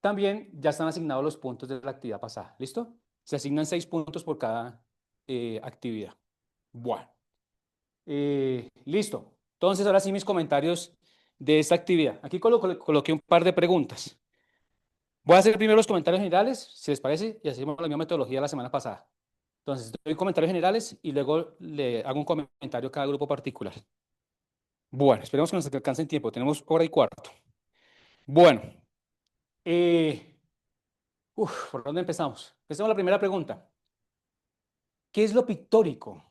También ya están asignados los puntos de la actividad pasada. ¿Listo? Se asignan 6 puntos por cada actividad. Bueno. Listo. Entonces, ahora sí mis comentarios de esta actividad. Aquí coloqué un par de preguntas. Voy a hacer primero los comentarios generales, si les parece, y hacemos la misma metodología de la semana pasada. Entonces, doy comentarios generales y luego le hago un comentario a cada grupo particular. Bueno, esperemos que nos alcance en tiempo. Tenemos hora y cuarto. Bueno. ¿Por dónde empezamos? Empezamos la primera pregunta. ¿Qué es lo pictórico?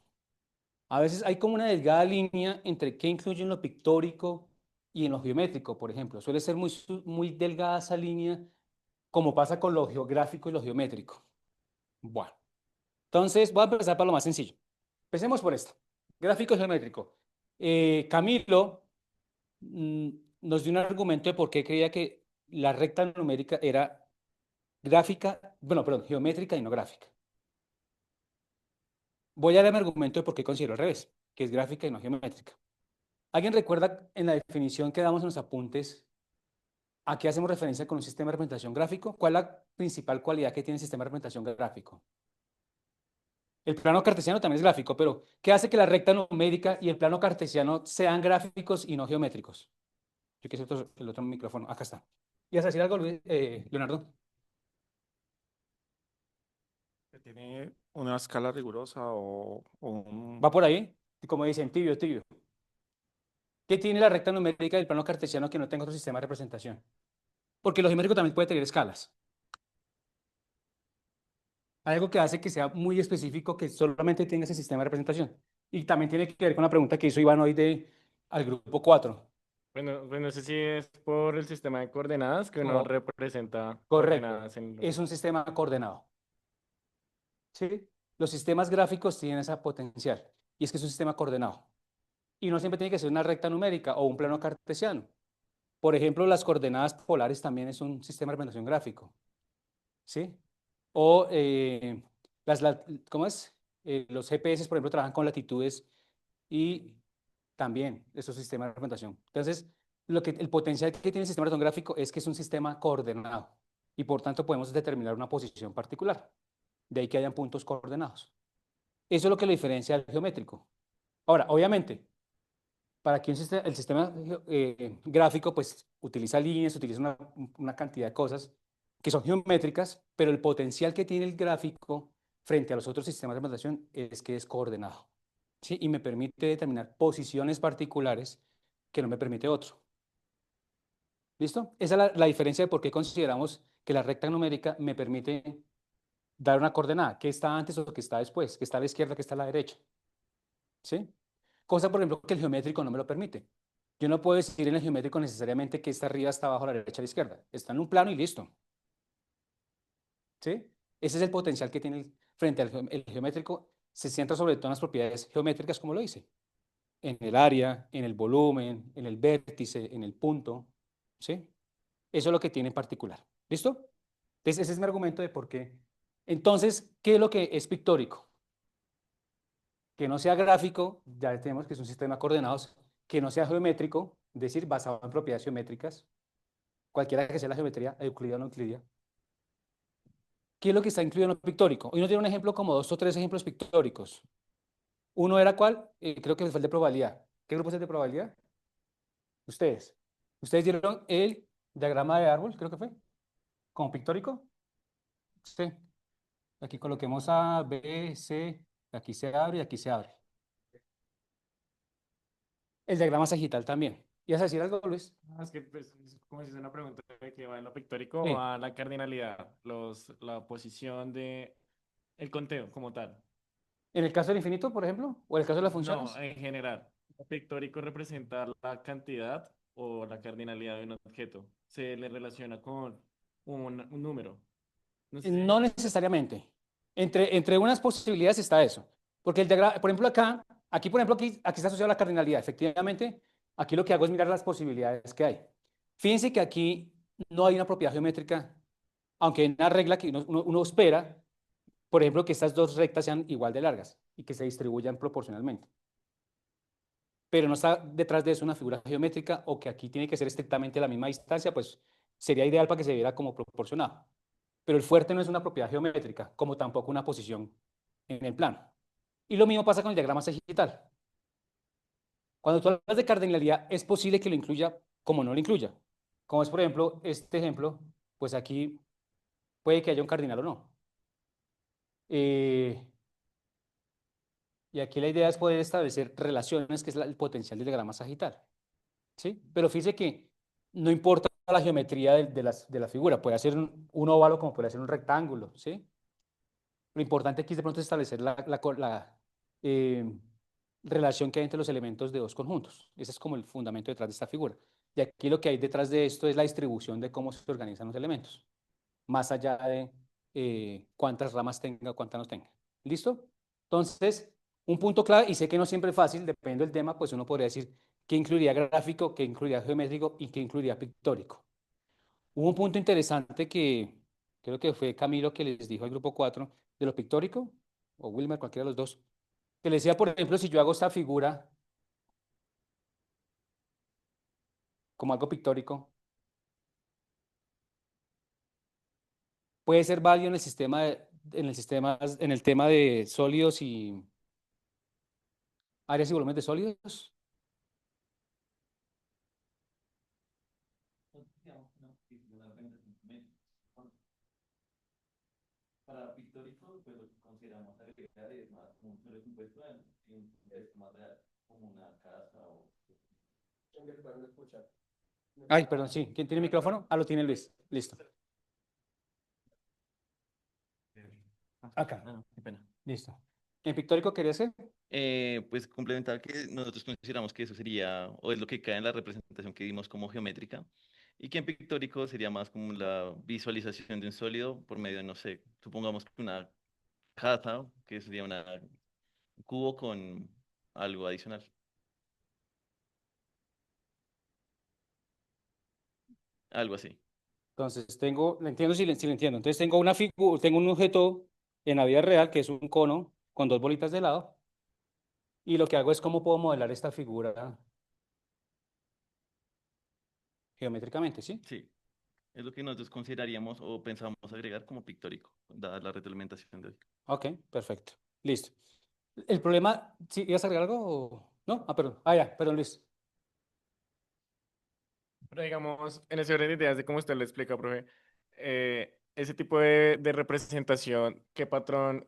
A veces hay como una delgada línea entre qué incluye en lo pictórico y en lo geométrico, por ejemplo. Suele ser muy delgada esa línea, como pasa con lo geográfico y lo geométrico. Bueno, entonces voy a empezar por lo más sencillo. Empecemos por esto. Gráfico geométrico. Camilo nos dio un argumento de por qué creía que la recta numérica era geométrica y no gráfica. Voy a dar mi argumento de por qué considero al revés, que es gráfica y no geométrica. ¿Alguien recuerda en la definición que damos en los apuntes a qué hacemos referencia con un sistema de representación gráfico? ¿Cuál es la principal cualidad que tiene el sistema de representación gráfico? El plano cartesiano también es gráfico, pero ¿qué hace que la recta numérica y el plano cartesiano sean gráficos y no geométricos? Yo quise el otro micrófono, acá está. ¿Ibas a decir algo, Leonardo? Que tiene una escala rigurosa o un... ¿Va por ahí? Como dicen, tibio, tibio. ¿Qué tiene la recta numérica del plano cartesiano que no tenga otro sistema de representación? Porque lo geométrico también puede tener escalas. Hay algo que hace que sea muy específico, que solamente tenga ese sistema de representación. Y también tiene que ver con la pregunta que hizo Iván hoy al grupo 4. Bueno, pues no sé si es por el sistema de coordenadas que uno representa Correcto. coordenadas en... Es un sistema coordenado. ¿Sí? Los sistemas gráficos tienen esa potencial. Y es que es un sistema coordenado. Y no siempre tiene que ser una recta numérica o un plano cartesiano. Por ejemplo, las coordenadas polares también es un sistema de representación gráfico. ¿Sí? O ¿cómo es? Los GPS, por ejemplo, trabajan con latitudes y también esos sistemas de representación. Entonces, el potencial que tiene el sistema de representación gráfico es que es un sistema coordenado y por tanto podemos determinar una posición particular. De ahí que hayan puntos coordenados. Eso es lo que lo diferencia del geométrico. Ahora, obviamente, para que el sistema gráfico pues utiliza líneas, utiliza una cantidad de cosas que son geométricas, pero el potencial que tiene el gráfico frente a los otros sistemas de representación es que es coordenado, ¿sí? Y me permite determinar posiciones particulares que no me permite otro. ¿Listo? Esa es la diferencia de por qué consideramos que la recta numérica me permite dar una coordenada, que está antes o que está después, que está a la izquierda, que está a la derecha. ¿Sí? Cosa, por ejemplo, que el geométrico no me lo permite. Yo no puedo decir en el geométrico necesariamente que está arriba, está abajo, a la derecha, a la izquierda. Está en un plano y listo. ¿Sí? Ese es el potencial que tiene frente al el geométrico. Se centra sobre todo en las propiedades geométricas, como lo hice. En el área, en el volumen, en el vértice, en el punto. ¿Sí? Eso es lo que tiene en particular. ¿Listo? Entonces, ese es mi argumento de por qué. Entonces, ¿qué es lo que es pictórico? Que no sea gráfico, ya tenemos que es un sistema de coordenados, que no sea geométrico, es decir, basado en propiedades geométricas, cualquiera que sea la geometría, euclidea o no euclidea. ¿qué es lo que está incluido en lo pictórico? Hoy nos dieron un ejemplo como 2 o 3 ejemplos pictóricos. Uno era cuál, creo que fue el de probabilidad. ¿Qué grupo es el de probabilidad? Ustedes. Ustedes dieron el diagrama de árbol, creo que fue, como pictórico. Sí. Aquí coloquemos A, B, C, aquí se abre y aquí se abre. El diagrama sagital también. ¿Ibas a decir algo, Luis? Es que, pues, es como si es una pregunta de que va en lo pictórico o Sí. a la cardinalidad, la posición de el conteo como tal. En el caso del infinito, por ejemplo, o en el caso de las No, funciones. en general. Lo pictórico representa la cantidad o la cardinalidad de un objeto. Se le relaciona con un número. No sé. No necesariamente. Entre unas posibilidades está eso. Porque el diagrama, por ejemplo, aquí, por ejemplo, aquí está asociado a la cardinalidad. Efectivamente, aquí lo que hago es mirar las posibilidades que hay. Fíjense que aquí no hay una propiedad geométrica, aunque hay una regla que uno espera, por ejemplo, que estas dos rectas sean igual de largas y que se distribuyan proporcionalmente. Pero no está detrás de eso una figura geométrica o que aquí tiene que ser estrictamente la misma distancia, pues sería ideal para que se viera como proporcionado. Pero el fuerte no es una propiedad geométrica, como tampoco una posición en el plano. Y lo mismo pasa con el diagrama sagital. Cuando tú hablas de cardinalidad, es posible que lo incluya como no lo incluya. Como es, por ejemplo, este ejemplo, pues aquí puede que haya un cardinal o no. Eh, y aquí la idea es poder establecer relaciones, que es el potencial del diagrama sagital. ¿Sí? Pero fíjese que no importa la geometría de la figura, puede ser un óvalo como puede ser un rectángulo, ¿sí? Lo importante aquí es de pronto establecer la eh, relación que hay entre los elementos de dos conjuntos. Ese es como el fundamento detrás de esta figura. Y aquí lo que hay detrás de esto es la distribución de cómo se organizan los elementos, más allá de cuántas ramas tenga o cuántas no tenga. ¿Listo? Entonces, un punto clave, y sé que no siempre es fácil, depende del tema, pues uno podría decir qué incluiría gráfico, qué incluiría geométrico y qué incluiría pictórico. Hubo un punto interesante que creo que fue Camilo que les dijo al grupo 4 de lo pictórico, o Wilmer, cualquiera de los dos, que le decía, por ejemplo, si yo hago esta figura como algo pictórico, puede ser válido en el sistema, en el tema de sólidos y áreas y volúmenes de sólidos. Para pictórico, pues lo que consideramos agregar es más como un solo compuesto es más real, como una casa o... Ay, perdón, sí. ¿Quién tiene micrófono? Ah, lo tiene Luis. Listo. Acá. Qué pena. Listo. ¿En pictórico quería hacer? Pues complementar que nosotros consideramos que eso sería, o es lo que cae en la representación que dimos como geométrica, y que en pictórico sería más como la visualización de un sólido por medio de, no sé, supongamos que una casa, que sería un cubo con algo adicional. Algo así. Entonces, le entiendo si le entiendo. Entonces, tengo una figura, tengo un objeto en la vida real que es un cono con dos bolitas de lado. Y lo que hago es cómo puedo modelar esta figura geométricamente, ¿sí? Sí, es lo que nosotros consideraríamos o pensamos agregar como pictórico, dada la retroalimentación de hoy. Ok, perfecto. Listo. El problema, ¿sí ibas a agregar algo o no? Ah, perdón. Ah, ya, perdón, Luis. Pero digamos, en ese orden de ideas de cómo usted lo explica, profe, ese tipo de representación, ¿qué patrón?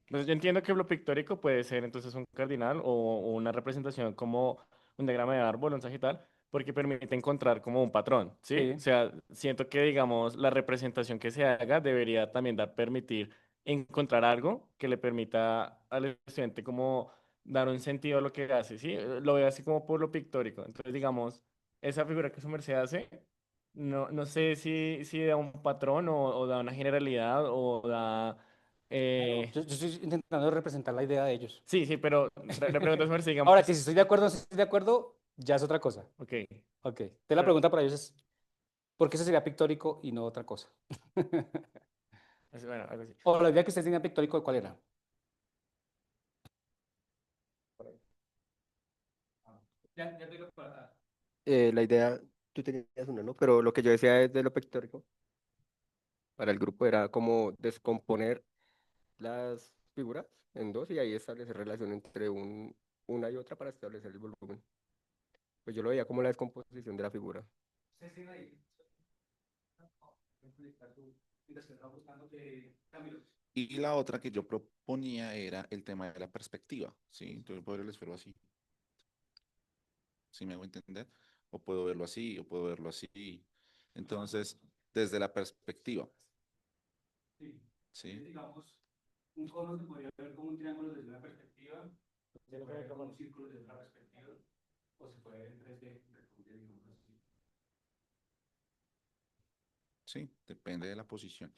Pues yo entiendo que lo pictórico puede ser entonces un cardinal o una representación como un diagrama de árbol, un sagital, porque permite encontrar como un patrón, ¿sí? O Sí. sea, siento que, digamos, la representación que se haga debería también permitir encontrar algo que le permita al estudiante como dar un sentido a lo que hace, ¿sí? Lo veo así como por lo pictórico. Entonces, digamos esa figura que su merced hace, no sé si da un patrón o da una generalidad o da... Yo estoy intentando representar la idea de ellos. Sí, sí, pero le pregunto a su merced, digamos... Ahora, que si estoy de acuerdo o no estoy de acuerdo, ya es otra cosa. Ok. Ok. Entonces, la pregunta para ellos es, ¿por qué eso sería pictórico y no otra cosa? Bueno, algo así. O la idea que ustedes tenían pictórico, ¿cuál era? Ya tengo para... La idea, tú tenías una, ¿no? Pero lo que yo decía es de lo pictórico. para el grupo era como descomponer las figuras en dos y ahí establecer relación entre una y otra para establecer el volumen. Pues yo lo veía como la descomposición de la figura. Y la otra que yo proponía era el tema de la perspectiva, ¿sí? Entonces puedo verlo así, ¿sí me hago entender? O puedo verlo así, o puedo verlo así. Entonces, desde la perspectiva, Sí. ¿sí? Digamos, un cono se podría ver como un triángulo desde una perspectiva, se puede ver como un círculo desde otra perspectiva, o se puede ver en 3D, digamos así. Sí, depende de la posición.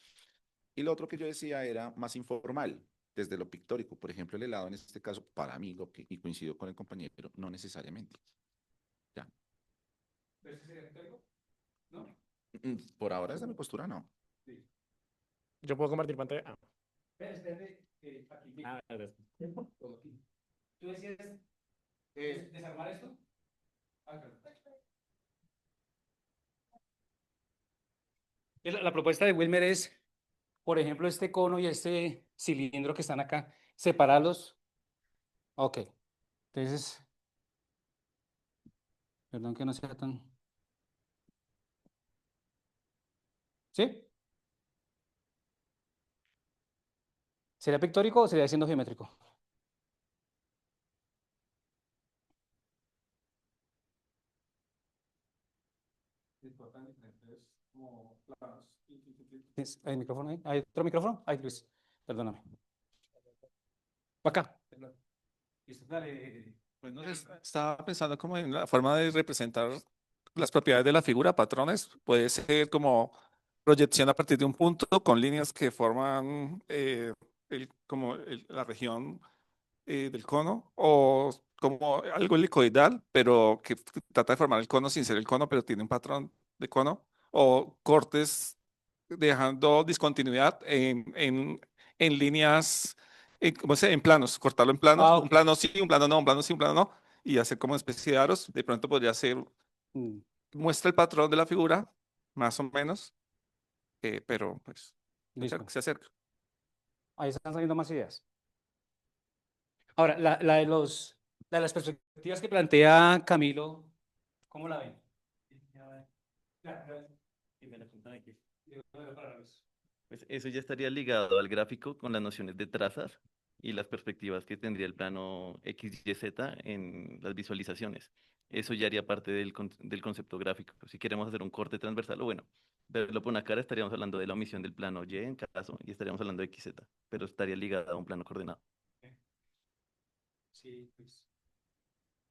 Y lo otro que yo decía era más informal, desde lo pictórico. Por ejemplo, el helado en este caso, para mí, y coincido con el compañero, no necesariamente. Ya. ¿Pero ese sería pictórico? ¿No? Por ahora, desde mi postura, no. Sí. ¿Yo puedo compartir pantalla? Ah, Espérate, aquí. gracias. Como aquí. ¿Tú decías desarmar esto? Ah, claro. La propuesta de Wilmer es, por ejemplo, este cono y este cilindro que están acá, separarlos. Ok. Entonces, perdón que no sea tan... ¿Sí? ¿Sería pictórico o sería siendo geométrico? ¿Hay micrófono ahí? ¿Hay otro micrófono? Ay, Luis, perdóname. Acá. Listo, dale. Pues no sé, estaba pensando como en la forma de representar las propiedades de la figura, patrones. Puede ser como proyección a partir de un punto con líneas que forman la región del cono, o como algo helicoidal, pero que trata de formar el cono sin ser el cono, pero tiene un patrón de cono, o cortes dejando discontinuidad en líneas, ¿cómo se? En planos, cortarlo en planos, Ah, un plano sí, un plano no, un plano sí, un plano no, y hacer como una especie de aros. De pronto podría ser, muestra el patrón de la figura, más o menos, pero pues listo. se acerca. Ahí están saliendo más ideas. Ahora, la de las perspectivas que plantea Camilo, ¿cómo la ven? Pues eso ya estaría ligado al gráfico con las nociones de trazas y las perspectivas que tendría el plano X, Y, Z en las visualizaciones. Eso ya haría parte del concepto gráfico. Si queremos hacer un corte transversal, o bueno, verlo por una cara, estaríamos hablando de la omisión del plano Y en caso, y estaríamos hablando de X, Z, pero estaría ligado a un plano coordenado. Sí, pues.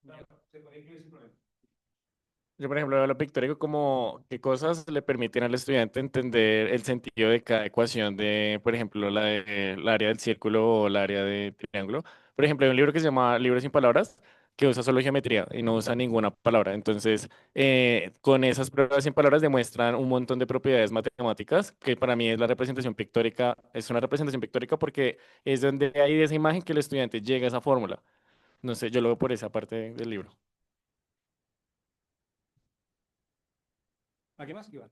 Bueno, se puede incluir sin problema. Yo, por ejemplo, veo lo pictórico como qué cosas le permiten al estudiante entender el sentido de cada ecuación de, por ejemplo, el área del círculo o el área de triángulo. Por ejemplo, hay un libro que se llama Libro sin palabras, que usa solo geometría y no usa ninguna palabra. Entonces, con esas pruebas sin palabras demuestran un montón de propiedades matemáticas, que para mí es la representación pictórica, es una representación pictórica porque es donde hay de esa imagen que el estudiante llega a esa fórmula. No sé, yo lo veo por esa parte del libro. ¿Aquí más, Iván?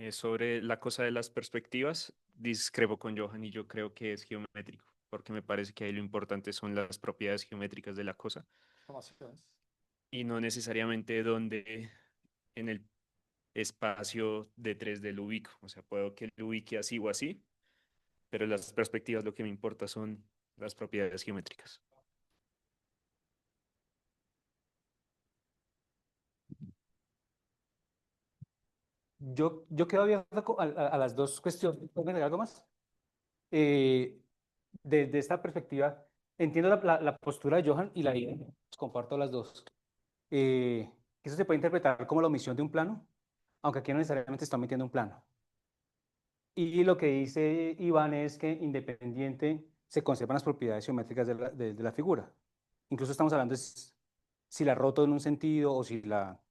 Sobre la cosa de las perspectivas, discrepo con Johan y yo creo que es geométrico, porque me parece que ahí lo importante son las propiedades geométricas de la cosa y no necesariamente donde en el espacio de 3D lo ubico. O sea, puedo que lo ubique así o así, pero las perspectivas lo que me importa son las propiedades geométricas. Yo quedo abierto a las dos cuestiones. ¿Puedo agregar algo más? Eh, desde esta perspectiva, entiendo la postura de Johan y la idea. Comparto las dos. Eso se puede interpretar como la omisión de un plano, aunque aquí no necesariamente está omitiendo un plano. Y lo que dice Iván es que independiente se conservan las propiedades geométricas de la figura. Incluso estamos hablando de si la roto en un sentido o si la...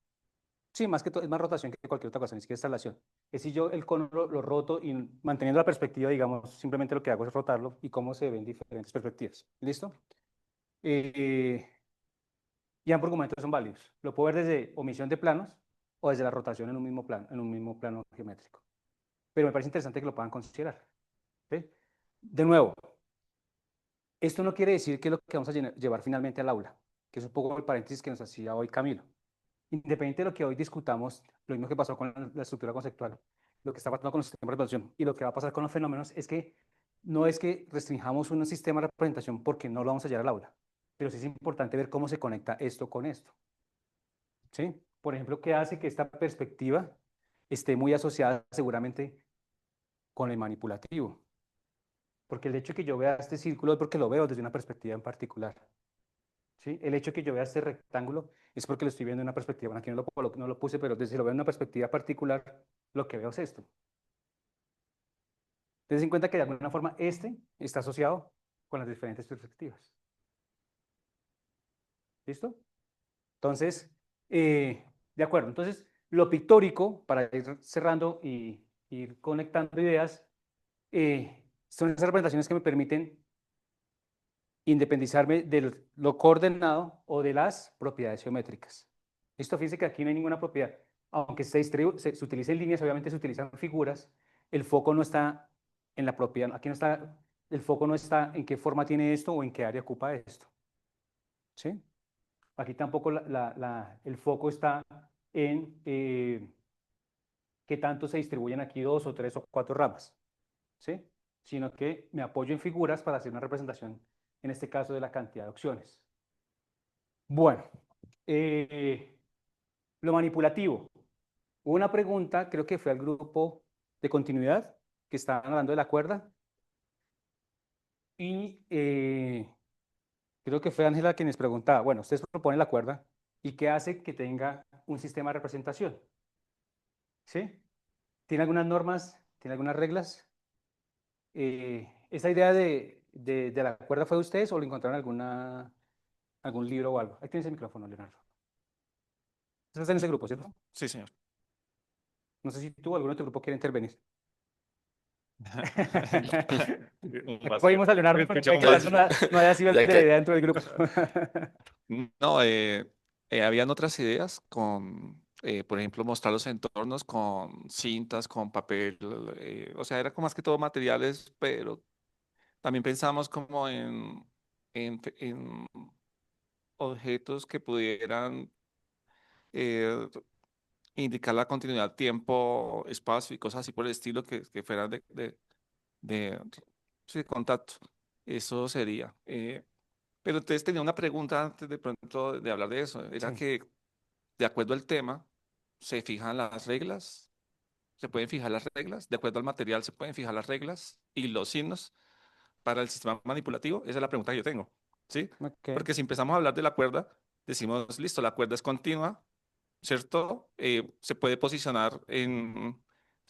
Sí, más que todo, es más rotación que cualquier otra cosa, ni siquiera es traslación. Es si yo el cono lo roto y manteniendo la perspectiva, digamos, simplemente lo que hago es rotarlo y cómo se ven diferentes perspectivas. ¿Listo? Y ambos argumentos son válidos. Lo puedo ver desde omisión de planos, o desde la rotación en un mismo plano geométrico. Pero me parece interesante que lo puedan considerar. ¿Sí? De nuevo, esto no quiere decir que es lo que vamos a llevar finalmente al aula, que es un poco el paréntesis que nos hacía hoy Camilo. Independiente de lo que hoy discutamos, lo mismo que pasó con la estructura conceptual, lo que está pasando con los sistemas de representación y lo que va a pasar con los fenómenos es que no es que restringamos un sistema de representación porque no lo vamos a llevar al aula, pero sí es importante ver cómo se conecta esto con esto. ¿Sí? Por ejemplo, ¿qué hace que esta perspectiva esté muy asociada seguramente con el manipulativo? Porque el hecho de que yo vea este círculo es porque lo veo desde una perspectiva en particular. ¿Sí? El hecho de que yo vea este rectángulo es porque lo estoy viendo en una perspectiva. Bueno, aquí no lo puse, pero desde lo veo en una perspectiva particular, lo que veo es esto. Ten en cuenta que de alguna forma este está asociado con las diferentes perspectivas. ¿Listo? Entonces, de acuerdo. Entonces, lo pictórico, para ir cerrando y ir conectando ideas, son esas representaciones que me permiten independizarme de lo coordenado o de las propiedades geométricas. Listo, fíjense que aquí no hay ninguna propiedad. Aunque se utilicen líneas, obviamente se utilizan figuras, el foco no está en la propiedad, aquí no está, el foco no está en qué forma tiene esto o en qué área ocupa esto. ¿Sí? Aquí tampoco el foco está en qué tanto se distribuyen aquí 2 o 3 o 4 ramas. ¿Sí? Sino que me apoyo en figuras para hacer una representación, en este caso, de la cantidad de opciones. Bueno, lo manipulativo. Hubo una pregunta, creo que fue al grupo de continuidad, que estaban hablando de la cuerda. Y creo que fue Ángela quien les preguntaba, bueno, ustedes proponen la cuerda, ¿y qué hace que tenga un sistema de representación? ¿Sí? ¿Tiene algunas normas? ¿Tiene algunas reglas? ¿Esa idea de la cuerda fue de ustedes o lo encontraron en algún libro o algo? Ahí tienes el micrófono, Leonardo. Estás en ese grupo, ¿cierto? Sí, señor. No sé si tú o algún otro grupo quiere intervenir. Oímos a Leonardo, pero puede que no haya sido Ya de la que- idea dentro del grupo. No, habían otras ideas con, por ejemplo, mostrar los entornos con cintas, con papel, o sea, era como más que todo materiales, pero también pensamos como en objetos que pudieran eh, indicar la continuidad, tiempo, espacio y cosas así por el estilo que fueran de sí, contacto. Eso sería. Pero entonces tenía una pregunta antes de pronto de hablar de eso. Era Sí. que, de acuerdo al tema, se fijan las reglas, se pueden fijar las reglas, de acuerdo al material se pueden fijar las reglas y los signos para el sistema manipulativo. Esa es la pregunta que yo tengo, ¿sí? Ok. Porque si empezamos a hablar de la cuerda, decimos, listo, la cuerda es continua, ¿cierto? Se puede posicionar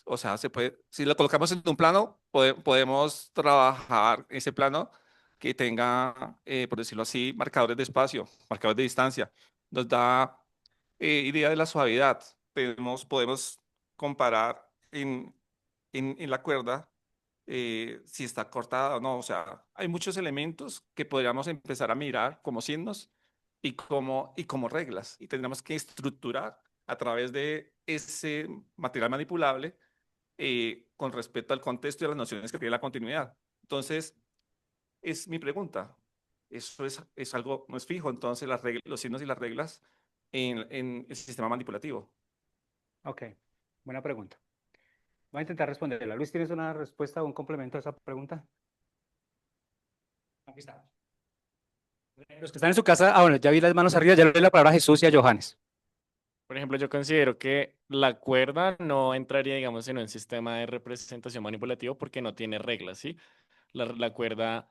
o sea, si lo colocamos en un plano, podemos trabajar ese plano que tenga, por decirlo así, marcadores de espacio, marcadores de distancia. Nos da idea de la suavidad. Podemos comparar en la cuerda si está cortada o no. O sea, hay muchos elementos que podríamos empezar a mirar como signos y como reglas. Y tendríamos que estructurar a través de ese material manipulable con respecto al contexto y a las nociones que tiene la continuidad. Entonces, es mi pregunta. Eso es algo, no es fijo, entonces los signos y las reglas en el sistema manipulativo. Ok, buena pregunta. Voy a intentar responderla. Luis, ¿tienes una respuesta o un complemento a esa pregunta? Aquí está. Los que están en su casa, bueno, ya vi las manos arriba, ya le doy la palabra a Jesús y a Johannes. Por ejemplo, yo considero que la cuerda no entraría, digamos, en un sistema de representación manipulativo porque no tiene reglas, ¿sí? La cuerda,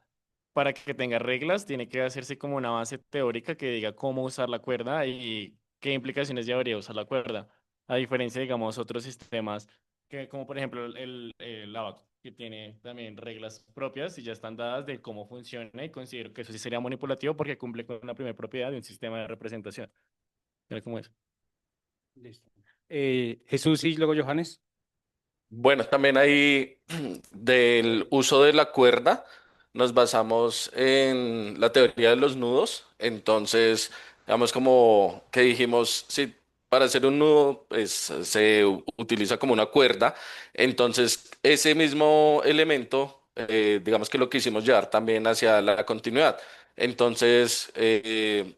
para que tenga reglas, tiene que hacerse como una base teórica que diga cómo usar la cuerda y qué implicaciones llevaría usar la cuerda. A diferencia, digamos, otros sistemas, que, como por ejemplo el Abaco, que tiene también reglas propias y ya están dadas de cómo funciona y considero que eso sí sería manipulativo porque cumple con la primera propiedad de un sistema de representación. Mira cómo es. Listo. Jesús y luego Johannes. Bueno, también ahí del uso de la cuerda nos basamos en la teoría de los nudos. Entonces, digamos como que dijimos, si para hacer un nudo, pues se utiliza como una cuerda. Entonces, ese mismo elemento, digamos que lo quisimos llevar también hacia la continuidad. Entonces,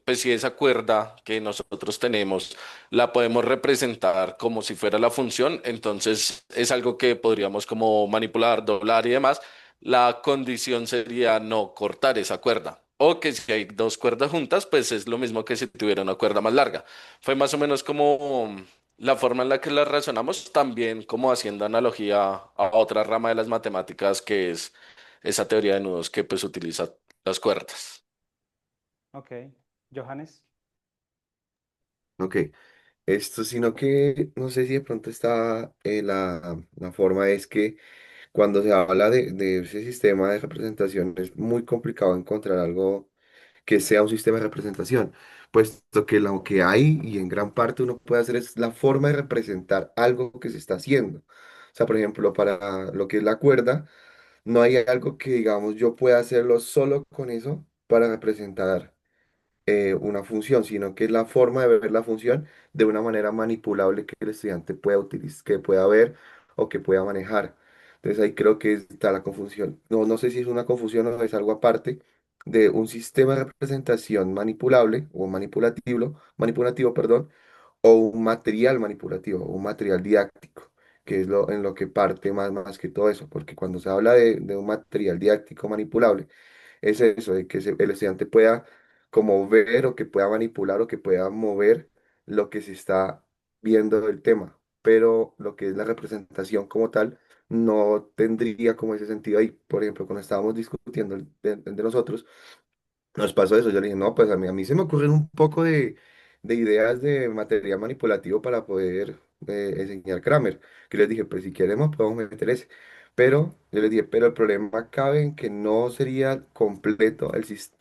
pues si esa cuerda que nosotros tenemos la podemos representar como si fuera la función, entonces es algo que podríamos como manipular, doblar y demás. La condición sería no cortar esa cuerda. O que si hay dos cuerdas juntas, pues es lo mismo que si tuviera una cuerda más larga. Fue más o menos como la forma en la que la razonamos, también como haciendo analogía a otra rama de las matemáticas que es esa teoría de nudos que pues utiliza las cuerdas. Ok. Johannes. Ok, esto, sino que no sé si de pronto está la forma es que cuando se habla de ese sistema de representación es muy complicado encontrar algo que sea un sistema de representación, puesto que lo que hay y en gran parte uno puede hacer es la forma de representar algo que se está haciendo. O sea, por ejemplo, para lo que es la cuerda, no hay algo que, digamos, yo pueda hacerlo solo con eso para representar una función, sino que es la forma de ver la función de una manera manipulable que el estudiante pueda utilizar, que pueda ver o que pueda manejar. Entonces ahí creo que está la confusión. No, no sé si es una confusión o es algo aparte de un sistema de representación manipulable o manipulativo, perdón, o un material manipulativo, o un material didáctico, que es en lo que parte más que todo eso, porque cuando se habla de un material didáctico manipulable, es eso, de que el estudiante pueda como ver o que pueda manipular o que pueda mover lo que se está viendo del tema, pero lo que es la representación como tal no tendría como ese sentido ahí. Por ejemplo, cuando estábamos discutiendo el de nosotros, nos pasó eso, yo le dije, no, pues a mí se me ocurren un poco de ideas de material manipulativo para poder enseñar Kramer, que les dije, pues si queremos podemos meter ese, pero yo les dije, pero el problema cabe en que no sería completo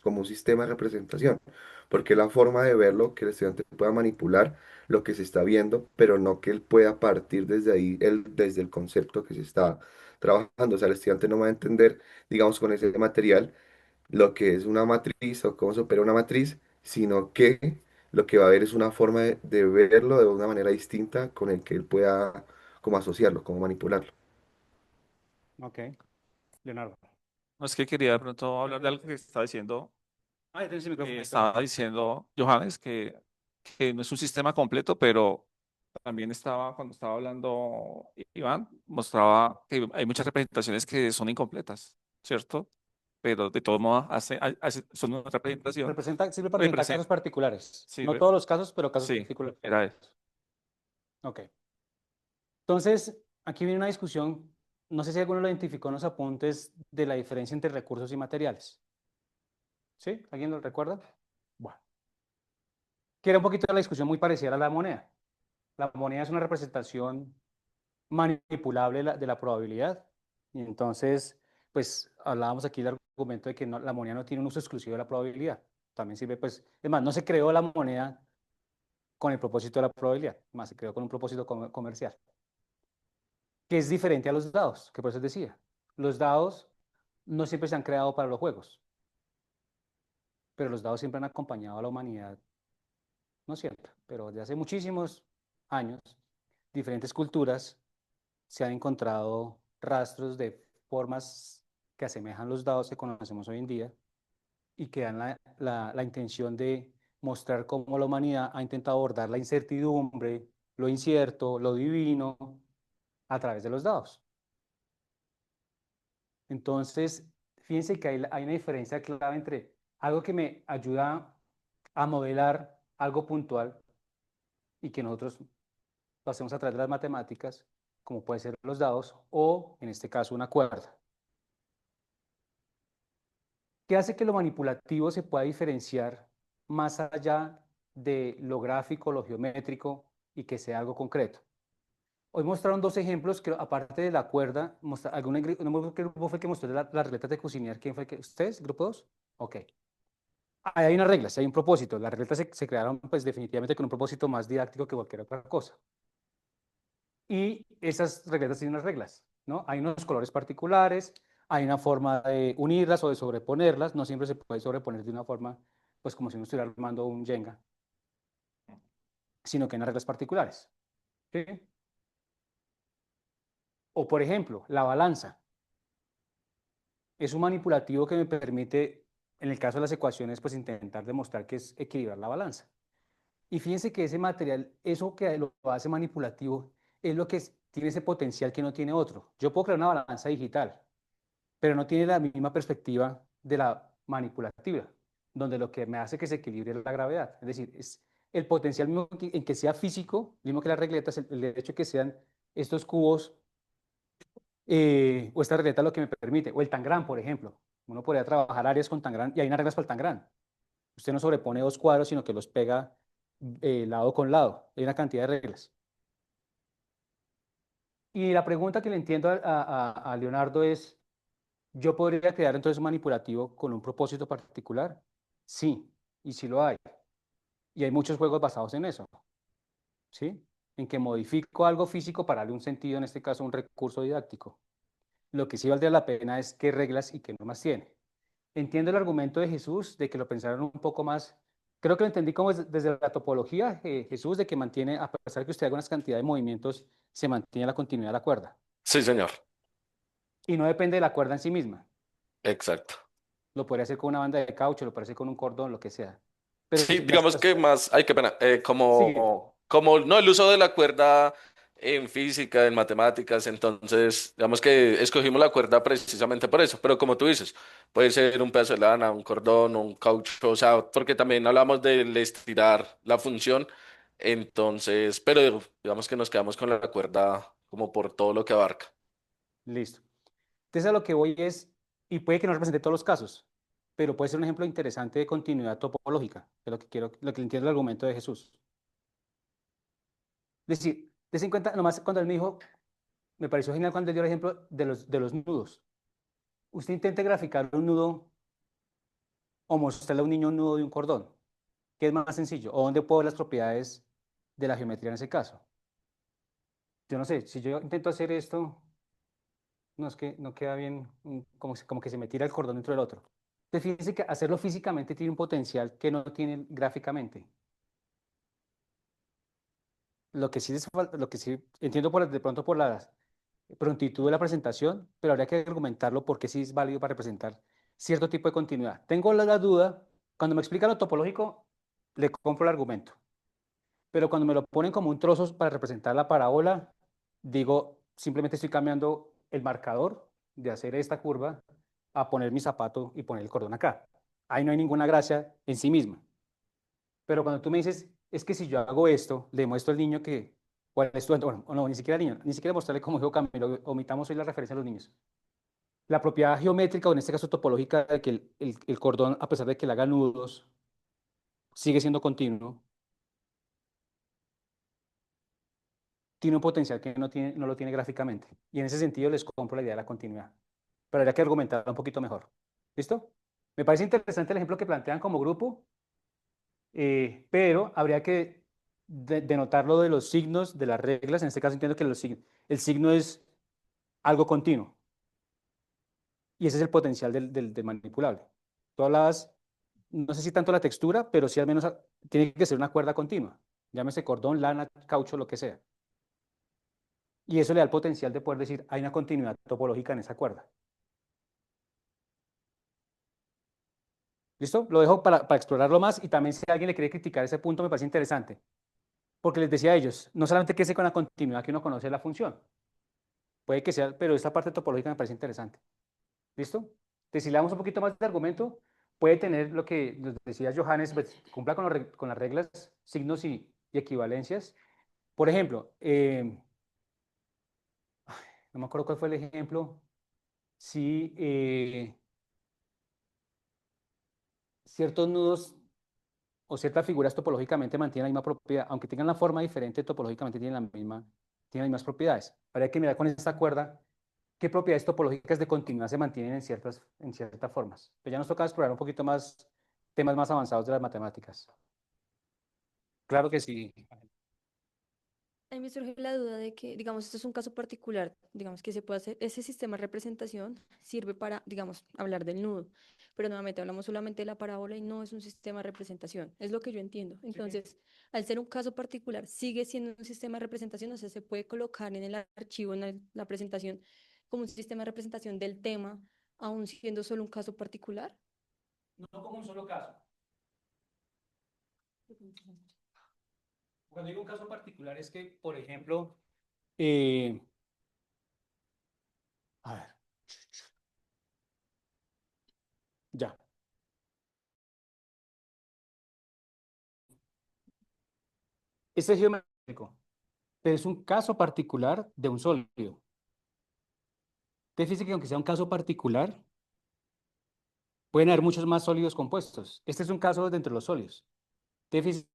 como un sistema de representación, porque la forma de verlo, que el estudiante pueda manipular lo que se está viendo, pero no que él pueda partir desde ahí, desde el concepto que se está trabajando, o sea, el estudiante no va a entender, digamos, con ese material lo que es una matriz o cómo se opera una matriz, sino que lo que va a ver es una forma de verlo de una manera distinta con el que él pueda como asociarlo, como manipularlo. Ok. Leonardo. No es que quería de pronto hablar de algo que estaba diciendo, Ah, ya tienes el micrófono. estaba diciendo Johannes que no es un sistema completo, pero también estaba, cuando estaba hablando Iván, mostraba que hay muchas representaciones que son incompletas, ¿cierto? Pero de todos modos son una representación. Sirve para presentar casos particulares. Sí, No todos los casos, pero casos sí, particulares. era eso. Ok. Entonces, aquí viene una discusión. No sé si alguno lo identificó en los apuntes de la diferencia entre recursos y materiales. ¿Sí? ¿Alguien lo recuerda? Bueno. Que era un poquito la discusión muy parecida a la moneda. La moneda es una representación manipulable de la probabilidad. Y entonces, pues hablábamos aquí del argumento de que la moneda no tiene un uso exclusivo de la probabilidad. También sirve, pues, es más, no se creó la moneda con el propósito de la probabilidad, más se creó con un propósito comercial, que es diferente a los dados, que por eso decía. Los dados no siempre se han creado para los juegos, pero los dados siempre han acompañado a la humanidad, no siempre, pero desde hace muchísimos años, diferentes culturas se han encontrado rastros de formas que asemejan los dados que conocemos hoy en día y que dan la intención de mostrar cómo la humanidad ha intentado abordar la incertidumbre, lo incierto, lo divino, a través de los dados. Entonces, fíjense que hay una diferencia clave entre algo que me ayuda a modelar algo puntual y que nosotros lo hacemos a través de las matemáticas, como puede ser los dados, o en este caso una cuerda. ¿Qué hace que lo manipulativo se pueda diferenciar más allá de lo gráfico, lo geométrico y que sea algo concreto? Hoy mostraron dos ejemplos que aparte de la cuerda, ¿qué grupo fue el que mostró las regletas de cocinar? ¿Quién fue? ¿Ustedes? ¿Grupo 2? Ok. Ahí hay unas reglas, hay un propósito. Las regletas se crearon pues definitivamente con un propósito más didáctico que cualquier otra cosa. Y esas regletas tienen unas reglas, ¿no? Hay unos colores particulares, hay una forma de unirlas o de sobreponerlas. No siempre se puede sobreponer de una forma, pues como si uno estuviera armando un Jenga. sino que hay unas reglas particulares. ¿Sí? O por ejemplo, la balanza. Es un manipulativo que me permite, en el caso de las ecuaciones, pues intentar demostrar que es equilibrar la balanza. Y fíjense que ese material, eso que lo hace manipulativo, es lo que tiene ese potencial que no tiene otro. Yo puedo crear una balanza digital, pero no tiene la misma perspectiva de la manipulativa, donde lo que me hace que se equilibre es la gravedad. Es decir, es el potencial mismo en que sea físico, mismo que las regletas, el hecho de que sean estos cubos o esta regleta lo que me permite, o el Tangram, por ejemplo. Uno podría trabajar áreas con Tangram y hay unas reglas para el Tangram. Usted no sobrepone dos cuadros, sino que los pega lado con lado. Hay una cantidad de reglas. Y la pregunta que le entiendo a Leonardo es, ¿yo podría crear entonces un manipulativo con un propósito particular? Sí, y sí lo hay. Y hay muchos juegos basados en eso, ¿sí? En que modifico algo físico para darle un sentido, en este caso un recurso didáctico. Lo que sí valdría la pena es qué reglas y qué normas tiene. Entiendo el argumento de Jesús de que lo pensaron un poco más. Creo que lo entendí como desde la topología, Jesús, de que mantiene, a pesar de que usted haga una cantidad de movimientos, se mantiene la continuidad de la cuerda. Sí, señor. Y no depende de la cuerda en sí misma. Exacto. Lo podría hacer con una banda de caucho, lo puede hacer con un cordón, lo que sea. Pero Sí, digamos que más, ay, qué pena, sí, como no el uso de la cuerda en física, en matemáticas, entonces, digamos que escogimos la cuerda precisamente por eso, pero como tú dices, puede ser un pedazo de lana, un cordón, un caucho, o sea, porque también hablamos del estirar la función, entonces, pero digamos que nos quedamos con la cuerda como por todo lo que abarca. listo. Entonces a lo que voy es, y puede que no represente todos los casos, pero puede ser un ejemplo interesante de continuidad topológica, que es lo que quiero, lo que entiendo el argumento de Jesús. Es decir, des en cuenta, nomás cuando él me dijo, me pareció genial cuando él dio el ejemplo de los nudos. Usted intente graficar un nudo o mostrarle a un niño un nudo de un cordón. ¿Qué es más sencillo? ¿O dónde puedo ver las propiedades de la geometría en ese caso? Yo no sé, si yo intento hacer esto, no es que no queda bien, como que se me tira el cordón dentro del otro. Entonces, fíjense que hacerlo físicamente tiene un potencial que no tiene gráficamente. Lo que sí entiendo de pronto por la prontitud de la presentación, pero habría que argumentarlo porque sí es válido para representar cierto tipo de continuidad. Tengo la duda, cuando me explican lo topológico, le compro el argumento, pero cuando me lo ponen como un trozo para representar la parábola, digo, simplemente estoy cambiando el marcador de hacer esta curva a poner mi zapato y poner el cordón acá. Ahí no hay ninguna gracia en sí misma. Pero cuando tú me dices, es que si yo hago esto, le muestro al niño que, o al estudiante, bueno, o no, ni siquiera al niño, ni siquiera mostrarle cómo dijo Camilo, omitamos hoy la referencia a los niños. La propiedad geométrica, o en este caso topológica, de que el cordón, a pesar de que le haga nudos, sigue siendo continuo, tiene un potencial que no lo tiene gráficamente. Y en ese sentido les compro la idea de la continuidad. Pero habría que argumentarla un poquito mejor. ¿Listo? Me parece interesante el ejemplo que plantean como grupo, pero habría que denotar lo de los signos de las reglas. En este caso entiendo que el signo es algo continuo. Y ese es el potencial del manipulable. Tú hablabas, no sé si tanto la textura, pero sí al menos tiene que ser una cuerda continua. Llámese cordón, lana, caucho, lo que sea. Y eso le da el potencial de poder decir, hay una continuidad topológica en esa cuerda. ¿Listo? Lo dejo para explorarlo más y también si alguien le quiere criticar ese punto me parece interesante. Porque les decía a ellos, no solamente que sea con la continuidad que uno conoce la función, puede que sea, pero esta parte topológica me parece interesante. ¿Listo? Entonces, si le damos un poquito más de argumento, puede tener lo que nos decía Johannes, pues, cumpla con las reglas, signos y equivalencias. Por ejemplo, no me acuerdo cuál fue el ejemplo, si ciertos nudos o ciertas figuras topológicamente mantienen la misma propiedad, aunque tengan la forma diferente, topológicamente tienen las mismas propiedades. Habría que mirar con esta cuerda qué propiedades topológicas de continuidad se mantienen en ciertas formas. Pero ya nos toca explorar un poquito más temas más avanzados de las matemáticas. Claro que sí. me surge la duda de que, digamos, esto es un caso particular, digamos que se puede hacer, ese sistema de representación sirve para, digamos, hablar del nudo, pero nuevamente hablamos solamente de la parábola y no es un sistema de representación, es lo que yo entiendo. Entonces, al ser un caso particular, sigue siendo un sistema de representación, o sea, se puede colocar en el archivo, en la presentación, como un sistema de representación del tema, aún siendo solo un caso particular. No como un solo caso. Cuando digo un caso particular es que, por ejemplo, a ver, ya. Este es geométrico, pero es un caso particular de un sólido. Te fíjate que aunque sea un caso particular, pueden haber muchos más sólidos compuestos. Este es un caso de entre los sólidos. Te fíjate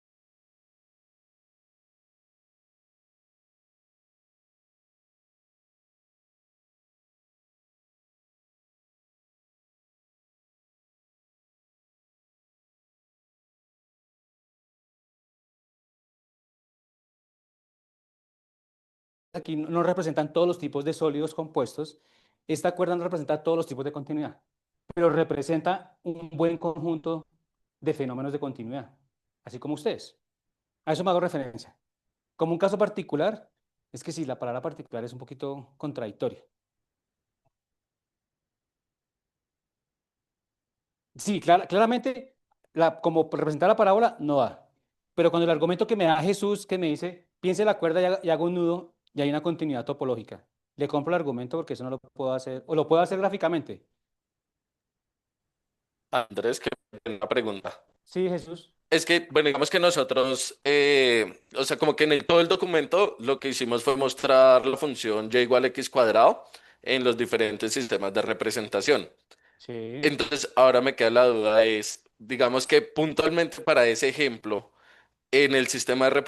aquí no representan todos los tipos de sólidos compuestos. Esta cuerda no representa todos los tipos de continuidad, pero representa un buen conjunto de fenómenos de continuidad, así como ustedes. A eso me hago referencia. Como un caso particular, es que sí, la palabra particular es un poquito contradictoria. Sí, claramente, como representar la parábola, no da. Pero cuando el argumento que me da Jesús, que me dice, piense la cuerda y haga un nudo, y hay una continuidad topológica, le compro el argumento porque eso no lo puedo hacer, o lo puedo hacer gráficamente. Andrés, qué buena pregunta. Sí, Jesús. Es que, bueno, digamos que nosotros, o sea, como que en todo el documento lo que hicimos fue mostrar la función y igual a x cuadrado en los diferentes sistemas de representación. Sí. Entonces, ahora me queda la duda es, digamos que puntualmente para ese ejemplo, en el sistema de representación,